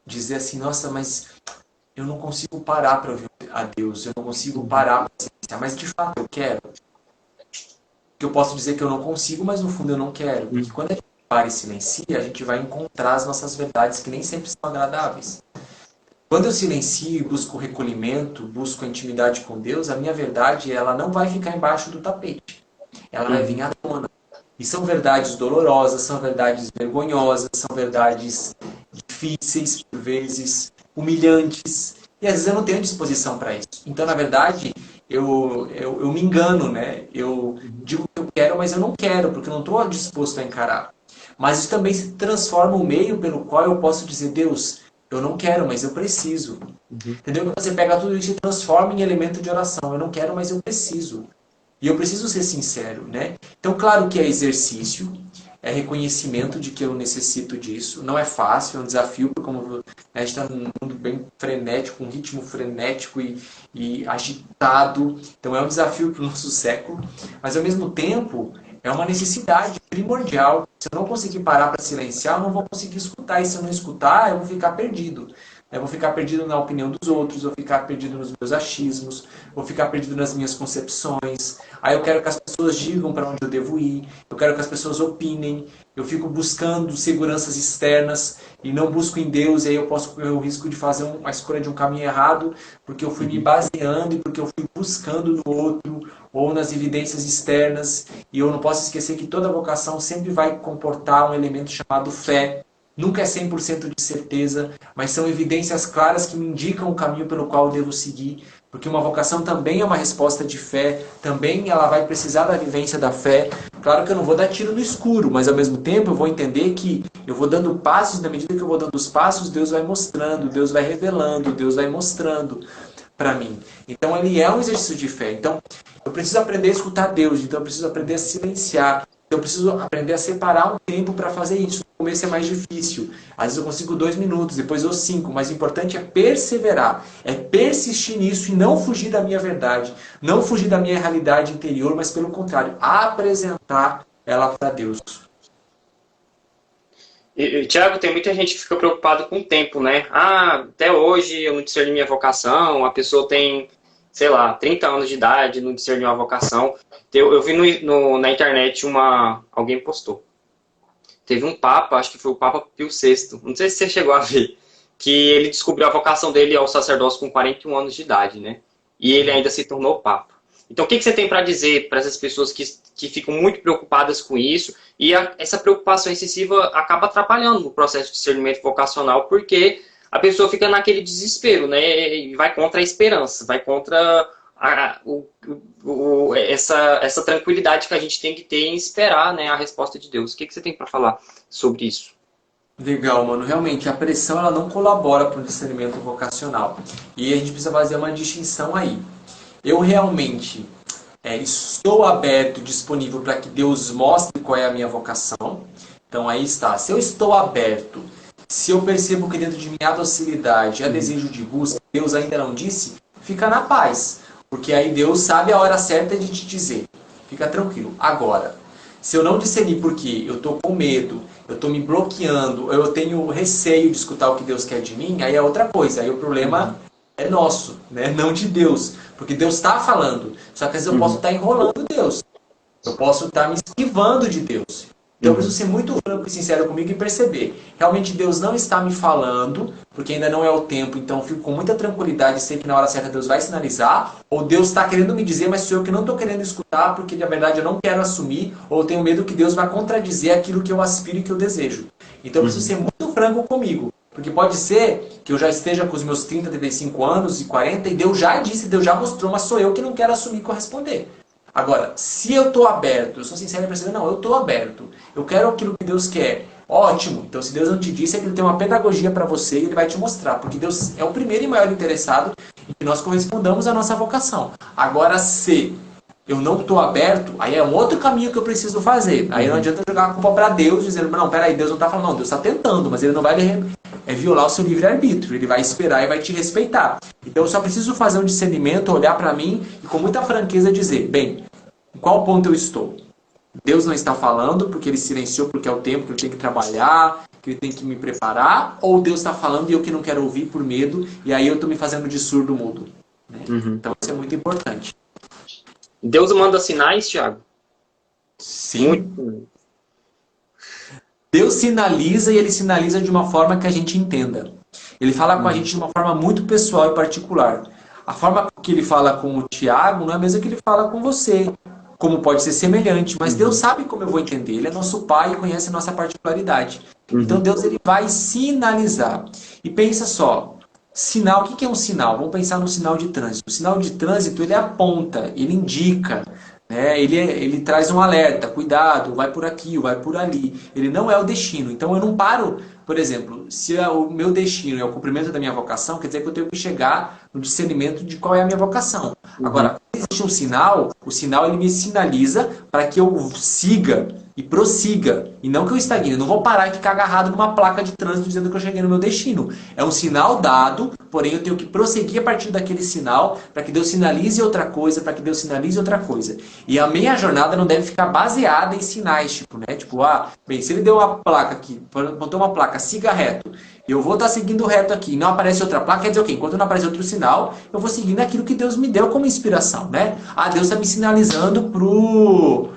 dizer assim, nossa, mas eu não consigo parar para ouvir a Deus, eu não consigo parar para silenciar, mas de fato eu quero. Que eu posso dizer que eu não consigo, mas no fundo eu não quero. Porque quando a gente para e silencia, a gente vai encontrar as nossas verdades que nem sempre são agradáveis. Quando eu silencio e busco recolhimento, busco a intimidade com Deus, a minha verdade ela não vai ficar embaixo do tapete. Ela vai vir à tona. E são verdades dolorosas, são verdades vergonhosas, são verdades difíceis, por vezes, humilhantes. E às vezes eu não tenho disposição para isso. Então, na verdade, eu me engano, né? Eu digo que eu quero, mas eu não quero, porque eu não estou disposto a encarar. Mas isso também se transforma um meio pelo qual eu posso dizer, Deus, eu não quero, mas eu preciso. Entendeu? Você pega tudo isso e transforma em elemento de oração. Eu não quero, mas eu preciso. E eu preciso ser sincero, né? Então, claro que é exercício, é reconhecimento de que eu necessito disso. Não é fácil, é um desafio, porque como a gente está num mundo bem frenético, um ritmo frenético e agitado. Então é um desafio para o nosso século. Mas, ao mesmo tempo, é uma necessidade primordial. Se eu não conseguir parar para silenciar, eu não vou conseguir escutar. E se eu não escutar, eu vou ficar perdido. Eu vou ficar perdido na opinião dos outros, vou ficar perdido nos meus achismos, vou ficar perdido nas minhas concepções. Aí eu quero que as pessoas digam para onde eu devo ir, eu quero que as pessoas opinem. Eu fico buscando seguranças externas e não busco em Deus, e aí eu posso correr o risco de fazer uma escolha de um caminho errado, porque eu fui me baseando e porque eu fui buscando no outro ou nas evidências externas. E eu não posso esquecer que toda vocação sempre vai comportar um elemento chamado fé. Nunca é 100% de certeza, mas são evidências claras que me indicam o caminho pelo qual eu devo seguir, porque uma vocação também é uma resposta de fé, também ela vai precisar da vivência da fé. Claro que eu não vou dar tiro no escuro, mas ao mesmo tempo eu vou entender que eu vou dando passos, na medida que eu vou dando os passos, Deus vai mostrando, Deus vai revelando, Deus vai mostrando para mim. Então ele é um exercício de fé. Então eu preciso aprender a escutar Deus, então eu preciso aprender a silenciar. Eu preciso aprender a separar um tempo para fazer isso. No começo é mais difícil. Às vezes eu consigo 2 minutos, depois eu 5. Mas o importante é perseverar, é persistir nisso e não fugir da minha verdade, não fugir da minha realidade interior, mas pelo contrário, apresentar ela para Deus. Tiago, tem muita gente que fica preocupada com o tempo, né? Ah, até hoje eu não discerni minha vocação, a pessoa tem, sei lá, 30 anos de idade, não discerniu a vocação. Eu vi na internet alguém postou. Teve um papa, acho que foi o Papa Pio VI, não sei se você chegou a ver, que ele descobriu a vocação dele ao sacerdócio com 41 anos de idade, né? E ele ainda se tornou papa. Então, o que você tem para dizer para essas pessoas que ficam muito preocupadas com isso e essa preocupação excessiva acaba atrapalhando o processo de discernimento vocacional porque a pessoa fica naquele desespero, né? E vai contra a esperança, vai contra essa tranquilidade que a gente tem que ter em esperar, né, a resposta de Deus. O que você tem para falar sobre isso? Legal, mano. Realmente, a pressão ela não colabora para o discernimento vocacional. E a gente precisa fazer uma distinção aí. Eu realmente estou aberto, disponível para que Deus mostre qual é a minha vocação. Então aí está. Se eu estou aberto, se eu percebo que dentro de minha docilidade há desejo de busca, Deus ainda não disse, fica na paz. Porque aí Deus sabe a hora certa de te dizer. Fica tranquilo. Agora, se eu não discernir porque eu estou com medo, eu estou me bloqueando, eu tenho receio de escutar o que Deus quer de mim, aí é outra coisa. Aí o problema é nosso, né? Não de Deus. Porque Deus está falando. Só que às vezes eu posso estar enrolando Deus. Eu posso estar me esquivando de Deus. Então eu preciso ser muito franco e sincero comigo e perceber. Realmente Deus não está me falando, porque ainda não é o tempo, então eu fico com muita tranquilidade e sei que na hora certa Deus vai sinalizar. Ou Deus está querendo me dizer, mas sou eu que não estou querendo escutar, porque na verdade eu não quero assumir, ou eu tenho medo que Deus vai contradizer aquilo que eu aspiro e que eu desejo. Então eu preciso ser muito franco comigo. Porque pode ser que eu já esteja com os meus 30, 35 anos e 40 e Deus já disse, Deus já mostrou, mas sou eu que não quero assumir e corresponder. Agora, se eu estou aberto, eu sou sincero e perceber, não, eu estou aberto, eu quero aquilo que Deus quer, ótimo. Então se Deus não te disse, é que Ele tem uma pedagogia para você e Ele vai te mostrar, porque Deus é o primeiro e maior interessado em que nós correspondamos à nossa vocação. Agora, se eu não estou aberto, aí é um outro caminho que eu preciso fazer. Aí não adianta jogar a culpa para Deus, dizendo, não, peraí, Deus não está falando, não, Deus está tentando, mas Ele não vai violar o seu livre-arbítrio, Ele vai esperar e vai te respeitar. Então eu só preciso fazer um discernimento, olhar para mim e com muita franqueza dizer, bem, em qual ponto eu estou? Deus não está falando porque Ele silenciou, porque é o tempo que eu tenho que trabalhar, que Ele tem que me preparar, ou Deus está falando e eu que não quero ouvir por medo, e aí eu estou me fazendo de surdo mudo. Né? Então isso é muito importante. Deus manda sinais, Tiago? Sim. Muito. Deus sinaliza e Ele sinaliza de uma forma que a gente entenda. Ele fala com a gente de uma forma muito pessoal e particular. A forma que Ele fala com o Tiago não é a mesma que Ele fala com você. Como pode ser semelhante, mas Deus sabe como eu vou entender. Ele é nosso Pai e conhece a nossa particularidade. Então Deus ele vai sinalizar. E pensa só, sinal, o que é um sinal? Vamos pensar no sinal de trânsito. O sinal de trânsito ele aponta, ele indica, né? Ele traz um alerta, cuidado, vai por aqui, vai por ali. Ele não é o destino. Então eu não paro, por exemplo, se o meu destino é o cumprimento da minha vocação, quer dizer que eu tenho que chegar no discernimento de qual é a minha vocação. Agora, se existe um sinal, o sinal ele me sinaliza para que eu siga e prossiga. E não que eu estagne. Eu não vou parar e ficar agarrado numa placa de trânsito dizendo que eu cheguei no meu destino. É um sinal dado, porém eu tenho que prosseguir a partir daquele sinal para que Deus sinalize outra coisa, para que Deus sinalize outra coisa. E a minha jornada não deve ficar baseada em sinais, tipo, né? Tipo, bem, se ele deu uma placa aqui, botou uma placa, siga reto, eu vou estar seguindo reto aqui, não aparece outra placa, quer dizer o quê? Enquanto não aparece outro sinal, eu vou seguindo aquilo que Deus me deu como inspiração, né? Deus está me sinalizando pro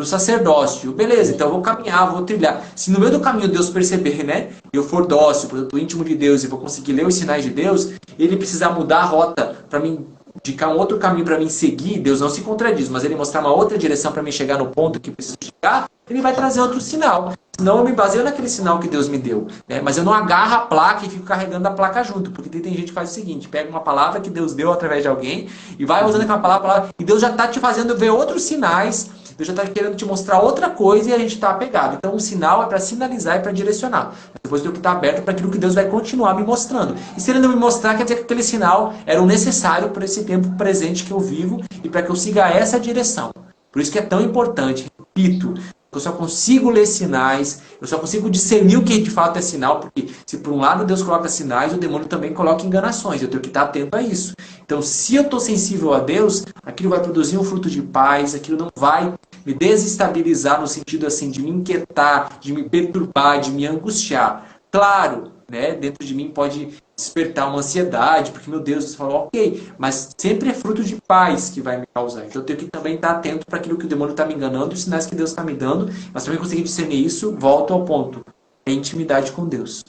sacerdócio. Beleza, então eu vou caminhar, vou trilhar. Se no meio do caminho Deus perceber, né? Eu for dócil, pro íntimo de Deus e vou conseguir ler os sinais de Deus, ele precisar mudar a rota para mim indicar um outro caminho para mim seguir, Deus não se contradiz, mas ele mostrar uma outra direção para mim chegar no ponto que preciso chegar, ele vai trazer outro sinal. Senão eu me baseio naquele sinal que Deus me deu, né? Mas eu não agarro a placa e fico carregando a placa junto, porque tem gente que faz o seguinte, pega uma palavra que Deus deu através de alguém e vai usando aquela palavra e Deus já está te fazendo ver outros sinais, Deus já está querendo te mostrar outra coisa e a gente está apegado. Então o sinal é para sinalizar e para direcionar. Depois eu tenho que estar aberto para aquilo que Deus vai continuar me mostrando. E se ele não me mostrar, quer dizer que aquele sinal era o necessário para esse tempo presente que eu vivo e para que eu siga essa direção. Por isso que é tão importante, repito, eu só consigo ler sinais, eu só consigo discernir o que de fato é sinal, porque se por um lado Deus coloca sinais, o demônio também coloca enganações, eu tenho que estar atento a isso. Então, se eu estou sensível a Deus, aquilo vai produzir um fruto de paz, aquilo não vai me desestabilizar no sentido assim de me inquietar, de me perturbar, de me angustiar. Claro, né, dentro de mim pode despertar uma ansiedade, porque, meu Deus, você falou, ok, mas sempre é fruto de paz que vai me causar. Então eu tenho que também estar atento para aquilo que o demônio está me enganando, os sinais que Deus está me dando, mas também conseguir discernir isso, volto ao ponto, é intimidade com Deus.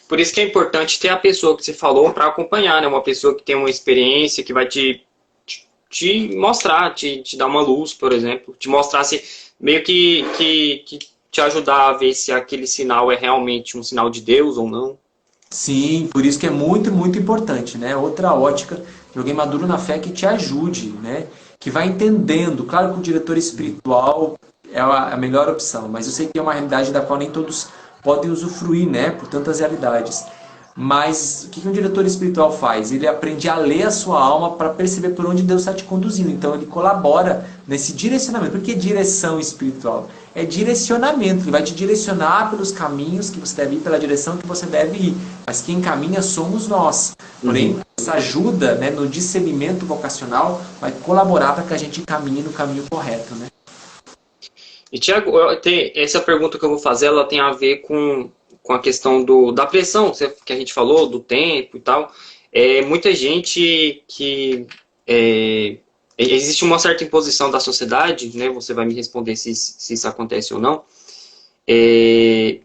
Por isso que é importante ter a pessoa que você falou para acompanhar, né? Uma pessoa que tem uma experiência, que vai te mostrar, te dar uma luz, por exemplo, te mostrar se meio que te ajudar a ver se aquele sinal é realmente um sinal de Deus ou não. Sim, por isso que é muito, muito importante, né? Outra ótica de alguém maduro na fé que te ajude, né? Que vai entendendo. Claro que o diretor espiritual é a melhor opção, mas eu sei que é uma realidade da qual nem todos podem usufruir, né? Por tantas realidades. Mas o que um diretor espiritual faz? Ele aprende a ler a sua alma para perceber por onde Deus está te conduzindo. Então ele colabora nesse direcionamento. Por que direção espiritual? É direcionamento. Ele vai te direcionar pelos caminhos que você deve ir, pela direção que você deve ir. Mas quem caminha somos nós. Porém, essa ajuda, né, no discernimento vocacional vai colaborar para que a gente caminhe no caminho correto, né? E, Tiago, essa pergunta que eu vou fazer, ela tem a ver com a questão da pressão que a gente falou, do tempo e tal. Muita gente que... existe uma certa imposição da sociedade, né? Você vai me responder se isso acontece ou não.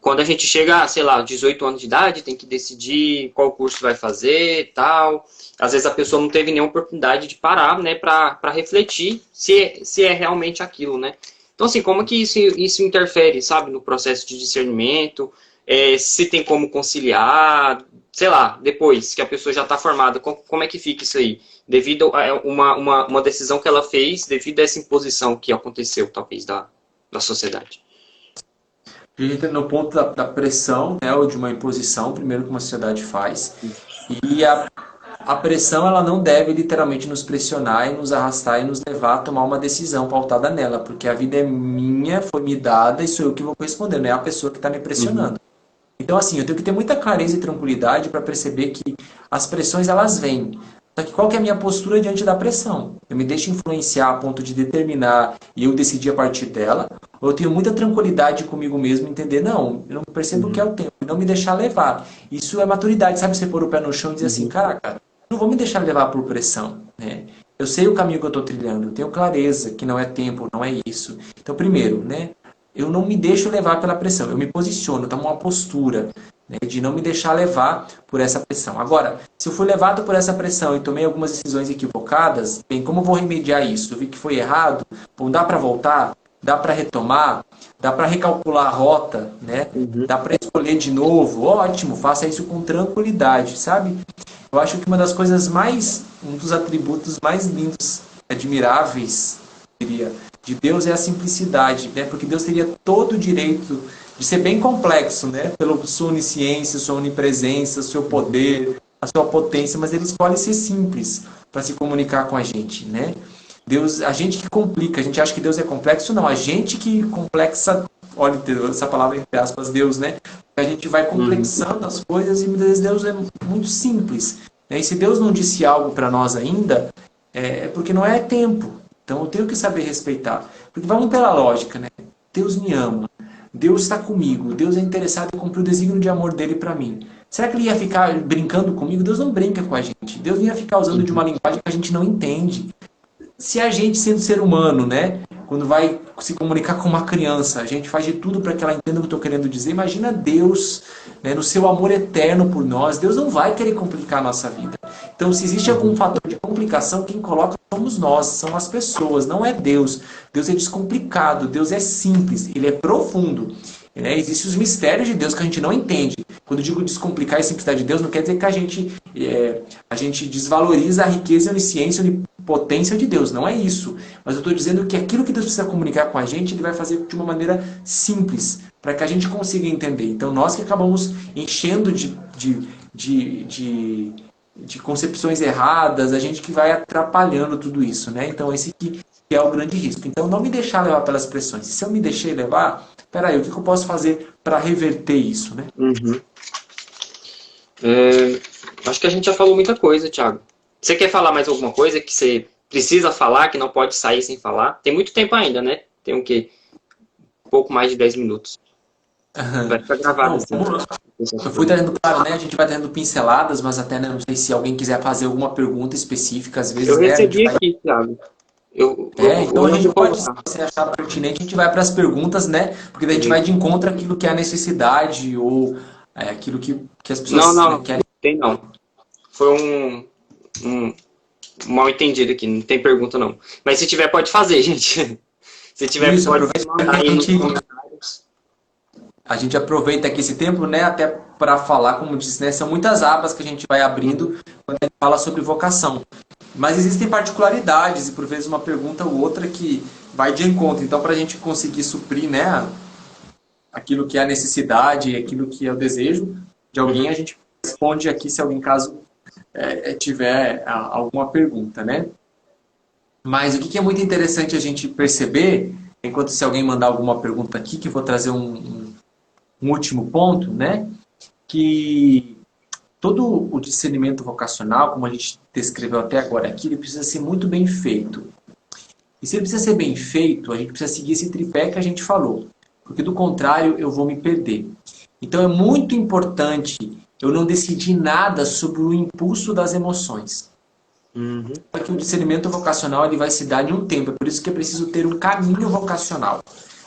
Quando a gente chega, sei lá, 18 anos de idade, tem que decidir qual curso vai fazer e tal. Às vezes a pessoa não teve nenhuma oportunidade de parar, né, para refletir se é realmente aquilo, né? Então, assim, como que isso interfere, sabe, no processo de discernimento? Se tem como conciliar, sei lá, depois que a pessoa já está formada, como é que fica isso aí? Devido a uma decisão que ela fez, devido a essa imposição que aconteceu, talvez, da sociedade. A gente entra no ponto da pressão, né, ou de uma imposição, primeiro que uma sociedade faz. E a pressão, ela não deve literalmente nos pressionar e nos arrastar e nos levar a tomar uma decisão pautada nela, porque a vida é minha, foi me dada e sou eu que vou corresponder, não é a pessoa que está me pressionando. Então, assim, eu tenho que ter muita clareza e tranquilidade para perceber que as pressões, elas vêm. Só que qual que é a minha postura diante da pressão? Eu me deixo influenciar a ponto de determinar e eu decidir a partir dela? Ou eu tenho muita tranquilidade comigo mesmo, entender, não, eu não percebo o que é o tempo, não me deixar levar. Isso é maturidade, sabe? Você pôr o pé no chão e dizer assim, caraca, eu não vou me deixar levar por pressão, né? Eu sei o caminho que eu estou trilhando, eu tenho clareza que não é tempo, não é isso. Então, primeiro, né? Eu não me deixo levar pela pressão, eu me posiciono, tomo uma postura, né, de não me deixar levar por essa pressão. Agora, se eu fui levado por essa pressão e tomei algumas decisões equivocadas, bem, como eu vou remediar isso? Eu vi que foi errado, bom, dá para voltar? Dá para retomar? Dá para recalcular a rota? Né? Dá para escolher de novo? Ótimo, faça isso com tranquilidade, sabe? Eu acho que uma das coisas um dos atributos mais lindos, admiráveis, diria, de Deus é a simplicidade, né? Porque Deus teria todo o direito de ser bem complexo, né? Pela sua onisciência, sua onipresença, seu poder, a sua potência, mas ele escolhe ser simples para se comunicar com a gente, né? Deus, a gente que complica, a gente acha que Deus é complexo, não, a gente que complexa olha essa palavra entre aspas, Deus, né? A gente vai complexando as coisas e muitas vezes Deus é muito simples. Né? E se Deus não disse algo para nós ainda, é porque não é tempo. Então eu tenho que saber respeitar. Porque vamos pela lógica, né? Deus me ama. Deus está comigo. Deus é interessado em cumprir o desígnio de amor dele para mim. Será que ele ia ficar brincando comigo? Deus não brinca com a gente. Deus não ia ficar usando de uma linguagem que a gente não entende. Se a gente, sendo ser humano, né, quando vai se comunicar com uma criança, a gente faz de tudo para que ela entenda o que eu estou querendo dizer, imagina Deus, né, no seu amor eterno por nós. Deus não vai querer complicar a nossa vida. Então, se existe algum fator de complicação, quem coloca somos nós, são as pessoas, não é Deus. Deus é descomplicado, Deus é simples, ele é profundo. Né? Existem os mistérios de Deus que a gente não entende. Quando eu digo descomplicar e simplicidade de Deus, não quer dizer que a gente desvaloriza a riqueza e a onisciência e a onipotência de Deus. Não é isso. Mas eu estou dizendo que aquilo que Deus precisa comunicar com a gente, ele vai fazer de uma maneira simples, para que a gente consiga entender. Então, nós que acabamos enchendo de concepções erradas, a gente que vai atrapalhando tudo isso, né? Então, esse que é o grande risco. Então, não me deixar levar pelas pressões. E se eu me deixei levar, peraí, o que eu posso fazer para reverter isso, né? Acho que a gente já falou muita coisa, Thiago. Você quer falar mais alguma coisa que você precisa falar, que não pode sair sem falar? Tem muito tempo ainda, né? Tem o quê? Um pouco mais de 10 minutos. Vai ficar gravado. Assim. Eu fui trazendo, claro, né? A gente vai trazendo pinceladas, mas até, né, não sei se alguém quiser fazer alguma pergunta específica, às vezes... Eu recebi né, aqui, Thiago. Então a gente pode, se você achar pertinente, a gente vai para as perguntas, né? Porque daí a gente vai de encontro àquilo que é a necessidade ou aquilo que as pessoas querem. Não tem não. Foi um mal entendido aqui, não tem pergunta não. Mas se tiver, pode fazer, gente. Se tiver, isso, pode mandar aí nos comentários. A gente aproveita aqui esse tempo, né, até para falar, como disse, né, são muitas abas que a gente vai abrindo quando a gente fala sobre vocação. Mas existem particularidades e por vezes uma pergunta ou outra que vai de encontro. Então, para a gente conseguir suprir, né, aquilo que é a necessidade, aquilo que é o desejo de alguém, a gente responde aqui se alguém, caso tiver alguma pergunta, né? Mas o que é muito interessante a gente perceber, enquanto se alguém mandar alguma pergunta aqui, que eu vou trazer um último ponto, né? Que todo o discernimento vocacional, como a gente descreveu até agora aqui, ele precisa ser muito bem feito. E se ele precisa ser bem feito, a gente precisa seguir esse tripé que a gente falou. Porque do contrário, eu vou me perder. Então é muito importante eu não decidir nada sobre o impulso das emoções. Porque o discernimento vocacional ele vai se dar em um tempo. É por isso que é preciso ter um caminho vocacional.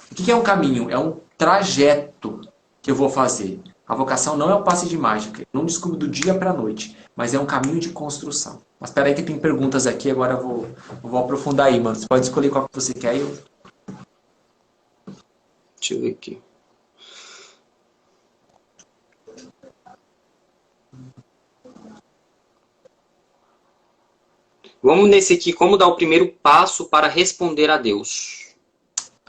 O que é um caminho? É um trajeto que eu vou fazer. A vocação não é um passe de mágica. Eu não descubro do dia para a noite. Mas é um caminho de construção. Mas espera aí que tem perguntas aqui. Agora eu vou aprofundar aí, mano. Você pode escolher qual que você quer. Deixa eu ver aqui. Vamos nesse aqui, como dar o primeiro passo para responder a Deus.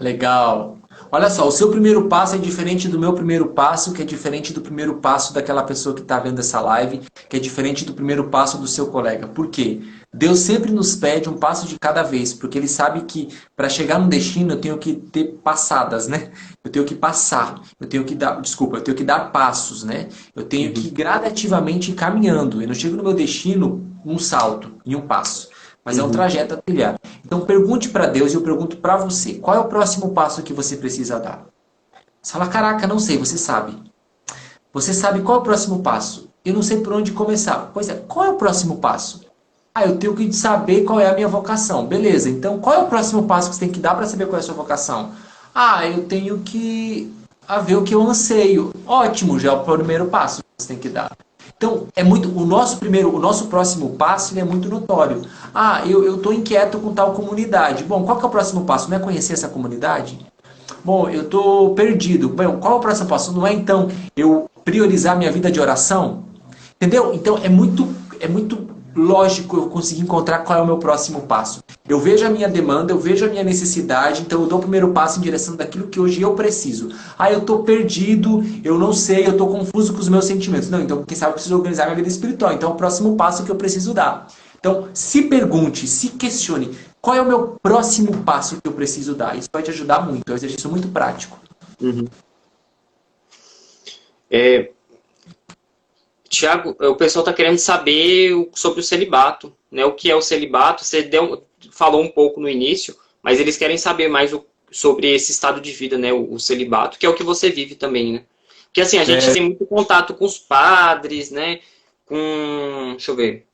Legal. Olha só, o seu primeiro passo é diferente do meu primeiro passo, que é diferente do primeiro passo daquela pessoa que está vendo essa live, que é diferente do primeiro passo do seu colega. Por quê? Deus sempre nos pede um passo de cada vez, porque Ele sabe que para chegar no destino eu tenho que ter passadas, né? Eu tenho que passar, eu tenho que dar passos, né? Eu tenho que gradativamente ir caminhando. Eu não chego no meu destino num salto, em um passo. Mas é um trajeto a trilhar. Então pergunte para Deus e eu pergunto para você. Qual é o próximo passo que você precisa dar? Você fala, caraca, não sei, você sabe. Você sabe qual é o próximo passo? Eu não sei por onde começar. Pois é, qual é o próximo passo? Eu tenho que saber qual é a minha vocação. Beleza, então qual é o próximo passo que você tem que dar para saber qual é a sua vocação? Eu tenho que ver o que eu anseio. Ótimo, já é o primeiro passo que você tem que dar. Então, o nosso próximo passo ele é muito notório. Eu estou inquieto com tal comunidade. Bom, qual que é o próximo passo? Não é conhecer essa comunidade? Bom, eu estou perdido. Bom, qual é o próximo passo? Não é, então, eu priorizar minha vida de oração? Entendeu? Então, é muito lógico eu conseguir encontrar qual é o meu próximo passo. Eu vejo a minha demanda, eu vejo a minha necessidade, então eu dou o primeiro passo em direção daquilo que hoje eu preciso. Eu estou perdido, eu não sei, eu estou confuso com os meus sentimentos. Não, então quem sabe eu preciso organizar minha vida espiritual. Então é o próximo passo que eu preciso dar. Então se pergunte, se questione, qual é o meu próximo passo que eu preciso dar? Isso vai te ajudar muito, é um exercício muito prático. Uhum. É, Tiago, o pessoal está querendo saber sobre o celibato, né? O que é o celibato? Você falou um pouco no início, mas eles querem saber mais sobre esse estado de vida, né? O celibato, que é o que você vive também, né? Porque assim, a gente É, tem muito contato com os padres, né? Deixa eu ver,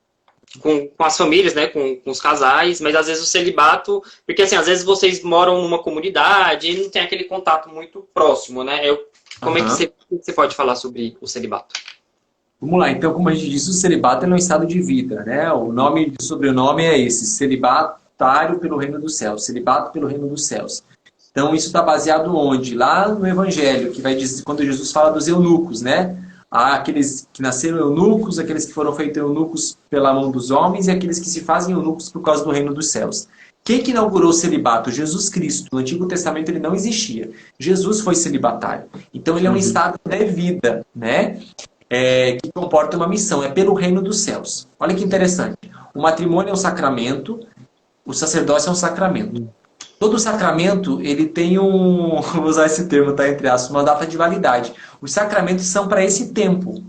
com as famílias, né? Com os casais, mas às vezes o celibato, porque assim, às vezes vocês moram numa comunidade e não tem aquele contato muito próximo, né? Como é que aham. você pode falar sobre o celibato? Vamos lá, então, como a gente disse, o celibato é um estado de vida, né? O nome e sobrenome é esse, celibatário pelo reino dos céus, celibato pelo reino dos céus. Então, isso está baseado onde? Lá no Evangelho, que vai dizer, quando Jesus fala dos eunucos, né? Há aqueles que nasceram eunucos, aqueles que foram feitos eunucos pela mão dos homens e aqueles que se fazem eunucos por causa do reino dos céus. Quem que inaugurou o celibato? Jesus Cristo. No Antigo Testamento ele não existia. Jesus foi celibatário. Então ele é um Uhum. estado de vida, né? Que comporta uma missão, é pelo reino dos céus. Olha que interessante. O matrimônio é um sacramento, o sacerdócio é um sacramento. Todo sacramento, ele tem vou usar esse termo, tá, entre aspas, uma data de validade. Os sacramentos são para esse tempo.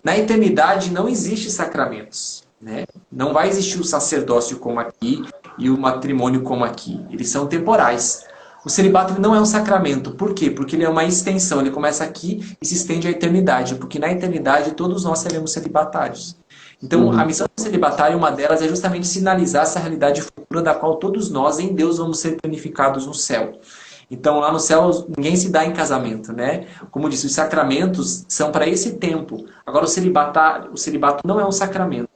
Na eternidade não existe sacramentos, né? Não vai existir o sacerdócio como aqui e o matrimônio como aqui. Eles são temporais. O celibato não é um sacramento. Por quê? Porque ele é uma extensão. Ele começa aqui e se estende à eternidade. Porque na eternidade todos nós seremos celibatários. Então, a Uhum. missão do celibatário, uma delas, é justamente sinalizar essa realidade futura da qual todos nós, em Deus, vamos ser planificados no céu. Então, lá no céu, ninguém se dá em casamento, né? Como eu disse, os sacramentos são para esse tempo. Agora, o celibato não é um sacramento,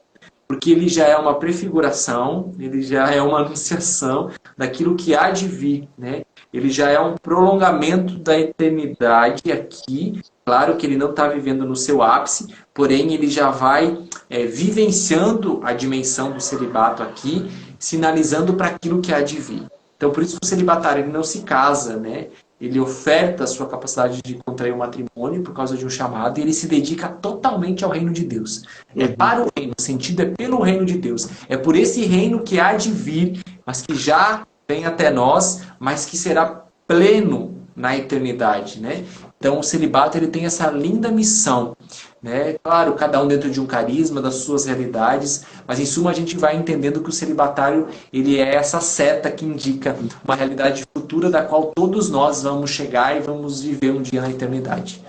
porque ele já é uma prefiguração, ele já é uma anunciação daquilo que há de vir, né? Ele já é um prolongamento da eternidade aqui. Claro que ele não está vivendo no seu ápice, porém ele já vai vivenciando a dimensão do celibato aqui, sinalizando para aquilo que há de vir. Então, por isso que o celibatário ele não se casa, né? Ele oferta a sua capacidade de contrair um matrimônio por causa de um chamado e ele se dedica totalmente ao reino de Deus. É Uhum. para o reino, o sentido é pelo reino de Deus. É por esse reino que há de vir, mas que já vem até nós, mas que será pleno na eternidade, né? Então o celibato ele tem essa linda missão, né? Claro, cada um dentro de um carisma, das suas realidades, mas em suma a gente vai entendendo que o celibatário ele é essa seta que indica uma realidade futura da qual todos nós vamos chegar e vamos viver um dia na eternidade.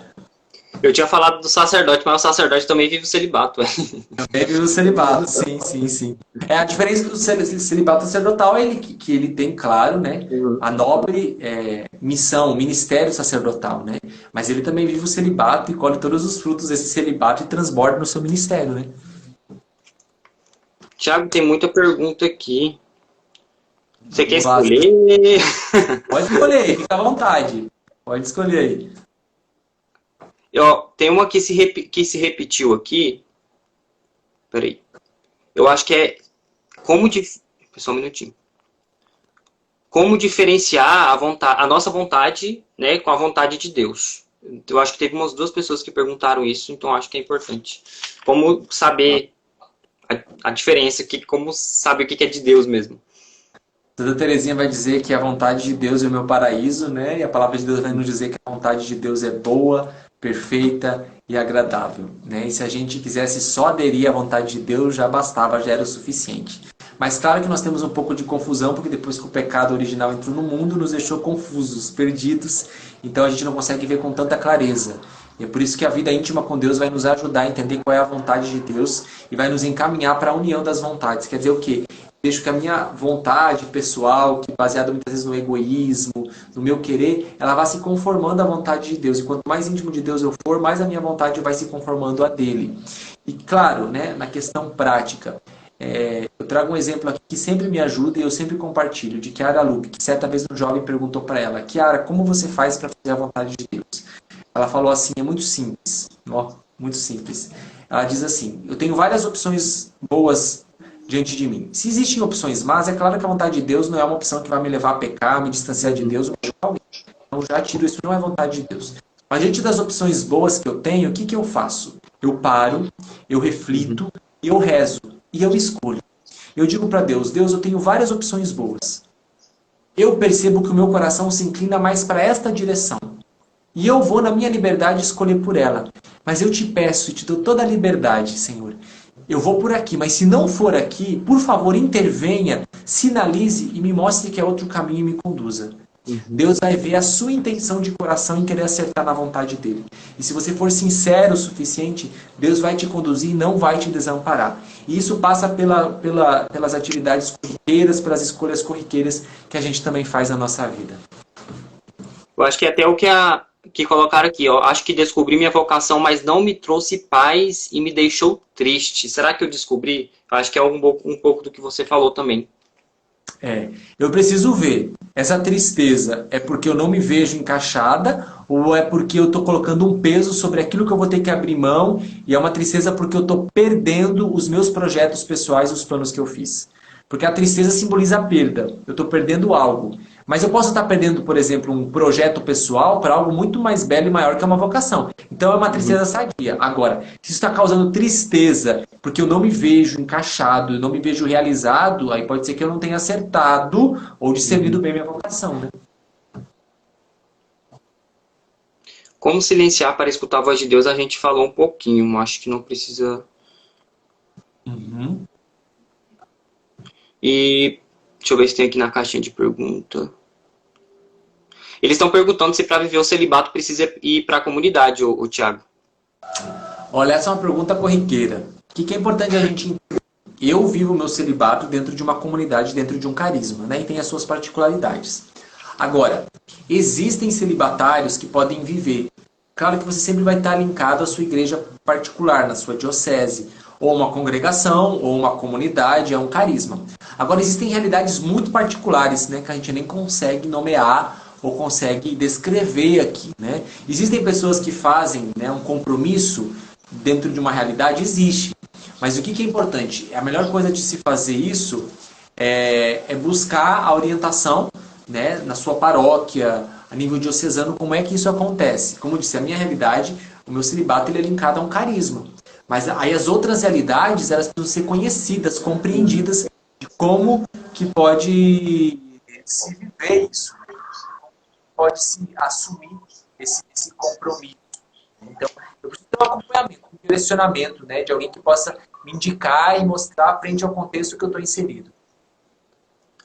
Eu tinha falado do sacerdote, mas o sacerdote também vive o celibato. Também vive o celibato, sim, sim, sim. A diferença do celibato sacerdotal é que ele tem, claro, né, Uhum. a nobre missão, o ministério sacerdotal, né? Mas ele também vive o celibato e colhe todos os frutos desse celibato e transborda no seu ministério, né? Tiago, tem muita pergunta aqui. Você quer Vamos lá. escolher? Pode escolher aí, fica à vontade. Pode escolher aí. Tem uma que se repetiu aqui. Peraí. Eu acho que é como dif... Só um minutinho. Como diferenciar a nossa vontade, né, com a vontade de Deus. Eu acho que teve umas duas pessoas que perguntaram isso, então acho que é importante. Como saber a diferença, como saber o que é de Deus mesmo. Santa Teresinha vai dizer que a vontade de Deus é o meu paraíso, né? E a palavra de Deus vai nos dizer que a vontade de Deus é boa, perfeita e agradável, né? E se a gente quisesse só aderir à vontade de Deus, já bastava, já era o suficiente. Mas claro que nós temos um pouco de confusão, porque depois que o pecado original entrou no mundo, nos deixou confusos, perdidos, então a gente não consegue ver com tanta clareza. E é por isso que a vida íntima com Deus vai nos ajudar a entender qual é a vontade de Deus e vai nos encaminhar para a união das vontades. Quer dizer o quê? Deixo que a minha vontade pessoal, que é baseada muitas vezes no egoísmo, no meu querer, ela vai se conformando à vontade de Deus. E quanto mais íntimo de Deus eu for, mais a minha vontade vai se conformando a dele. E claro, né, na questão prática, eu trago um exemplo aqui que sempre me ajuda e eu sempre compartilho, de Chiara Lubick, que certa vez um jovem perguntou para ela: Chiara, como você faz para fazer a vontade de Deus? Ela falou assim: é muito simples, ó, muito simples. Ela diz assim: eu tenho várias opções boas diante de mim. Se existem opções más, é claro que a vontade de Deus não é uma opção que vai me levar a pecar, me distanciar de Deus, então já tiro isso, não é vontade de Deus. Mas diante das opções boas que eu tenho, o que eu faço? Eu paro, eu Uhum. reflito, eu rezo e eu escolho. Eu digo para Deus: Deus, eu tenho várias opções boas. Eu percebo que o meu coração se inclina mais para esta direção. e eu vou, na minha liberdade, escolher por ela. Mas eu te peço e te dou toda a liberdade, Senhor. Eu vou por aqui, mas se não for aqui, por favor, intervenha, sinalize e me mostre que é outro caminho e me conduza. Deus vai ver a sua intenção de coração em querer acertar na vontade dele. E se você for sincero o suficiente, Deus vai te conduzir e não vai te desamparar. E isso passa pelas atividades corriqueiras, pelas escolhas corriqueiras que a gente também faz na nossa vida. Eu acho que até o que colocaram aqui, ó. Acho que descobri minha vocação, mas não me trouxe paz e me deixou triste. Será que eu descobri? Eu acho que é um pouco do que você falou também. Eu preciso ver, essa tristeza é porque eu não me vejo encaixada ou é porque eu estou colocando um peso sobre aquilo que eu vou ter que abrir mão e é uma tristeza porque eu estou perdendo os meus projetos pessoais, os planos que eu fiz. Porque a tristeza simboliza a perda, eu estou perdendo algo. Mas eu posso estar perdendo, por exemplo, um projeto pessoal para algo muito mais belo e maior que é uma vocação. Então é uma tristeza sadia. Agora, se isso está causando tristeza porque eu não me vejo encaixado, eu não me vejo realizado, aí pode ser que eu não tenha acertado ou discernido bem minha vocação, né? Como silenciar para escutar a voz de Deus, a gente falou um pouquinho. Acho que não precisa... E deixa eu ver se tem aqui na caixinha de pergunta. Eles estão perguntando se para viver o celibato precisa ir para a comunidade, o Thiago. Olha, essa é uma pergunta corriqueira. O que é importante a gente entender? Eu vivo o meu celibato dentro de uma comunidade, dentro de um carisma, né? E tem as suas particularidades. Agora, existem celibatários que podem viver. Claro que você sempre vai estar linkado à sua igreja particular, na sua diocese, ou uma congregação, ou uma comunidade, é um carisma. Agora, existem realidades muito particulares, né, que a gente nem consegue nomear ou consegue descrever aqui, né? Existem pessoas que fazem, né, um compromisso dentro de uma realidade, existe. Mas o que é importante? A melhor coisa de se fazer isso é buscar a orientação, né, na sua paróquia, a nível diocesano, como é que isso acontece. Como eu disse, a minha realidade, o meu celibato, ele é linkado a um carisma. Mas aí as outras realidades, elas precisam ser conhecidas, compreendidas, de como que pode se viver isso, pode se assumir esse compromisso. Então, eu preciso ter um acompanhamento, um direcionamento, né, de alguém que possa me indicar e mostrar frente ao contexto que eu estou inserido.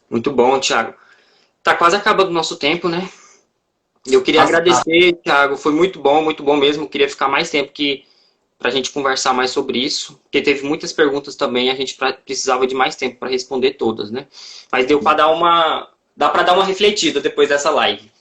Muito bom, Thiago. Tá quase acabando o nosso tempo, né? Eu queria agradecer, Thiago. Foi muito bom mesmo. Eu queria ficar mais tempo aqui para a gente conversar mais sobre isso, porque teve muitas perguntas também, a gente precisava de mais tempo para responder todas, né? Mas deu para dá para dar uma refletida depois dessa live.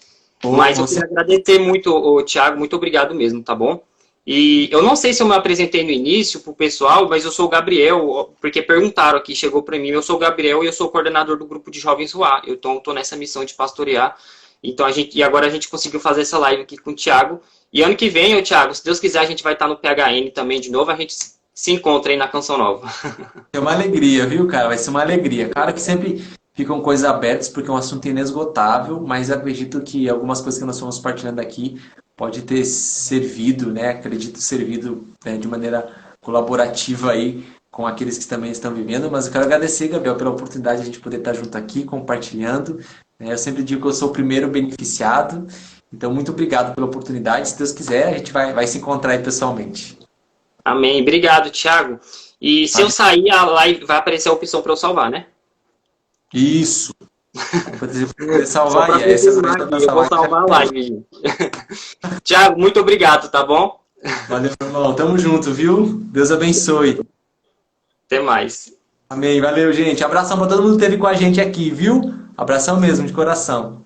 Mas eu queria agradecer muito, Thiago, muito obrigado mesmo, tá bom? E eu não sei se eu me apresentei no início pro pessoal, mas eu sou o Gabriel, porque perguntaram aqui, chegou para mim, eu sou o Gabriel e eu sou o coordenador do grupo de Jovens Ruá. Eu tô nessa missão de pastorear. Então e agora a gente conseguiu fazer essa live aqui com o Thiago. E ano que vem, Thiago, se Deus quiser, a gente vai estar no PHN também de novo, a gente se encontra aí na Canção Nova. É uma alegria, viu, cara? Vai ser uma alegria. Claro que sempre ficam coisas abertas, porque é um assunto inesgotável, mas acredito que algumas coisas que nós estamos partilhando aqui pode ter servido, né? Acredito servido, né, de maneira colaborativa aí com aqueles que também estão vivendo. Mas eu quero agradecer, Gabriel, pela oportunidade de a gente poder estar junto aqui, compartilhando. Eu sempre digo que eu sou o primeiro beneficiado. Então, muito obrigado pela oportunidade. Se Deus quiser, a gente vai se encontrar aí pessoalmente. Amém. Obrigado, Thiago. E se eu sair, a live vai aparecer a opção para eu salvar, né? Isso. Vou salvar aí. Eu vou salvar a live, gente. Thiago, muito obrigado, tá bom? Valeu, irmão. Tamo junto, viu? Deus abençoe. Até mais. Amém. Valeu, gente. Abração para todo mundo que esteve com a gente aqui, viu? Abração mesmo, de coração.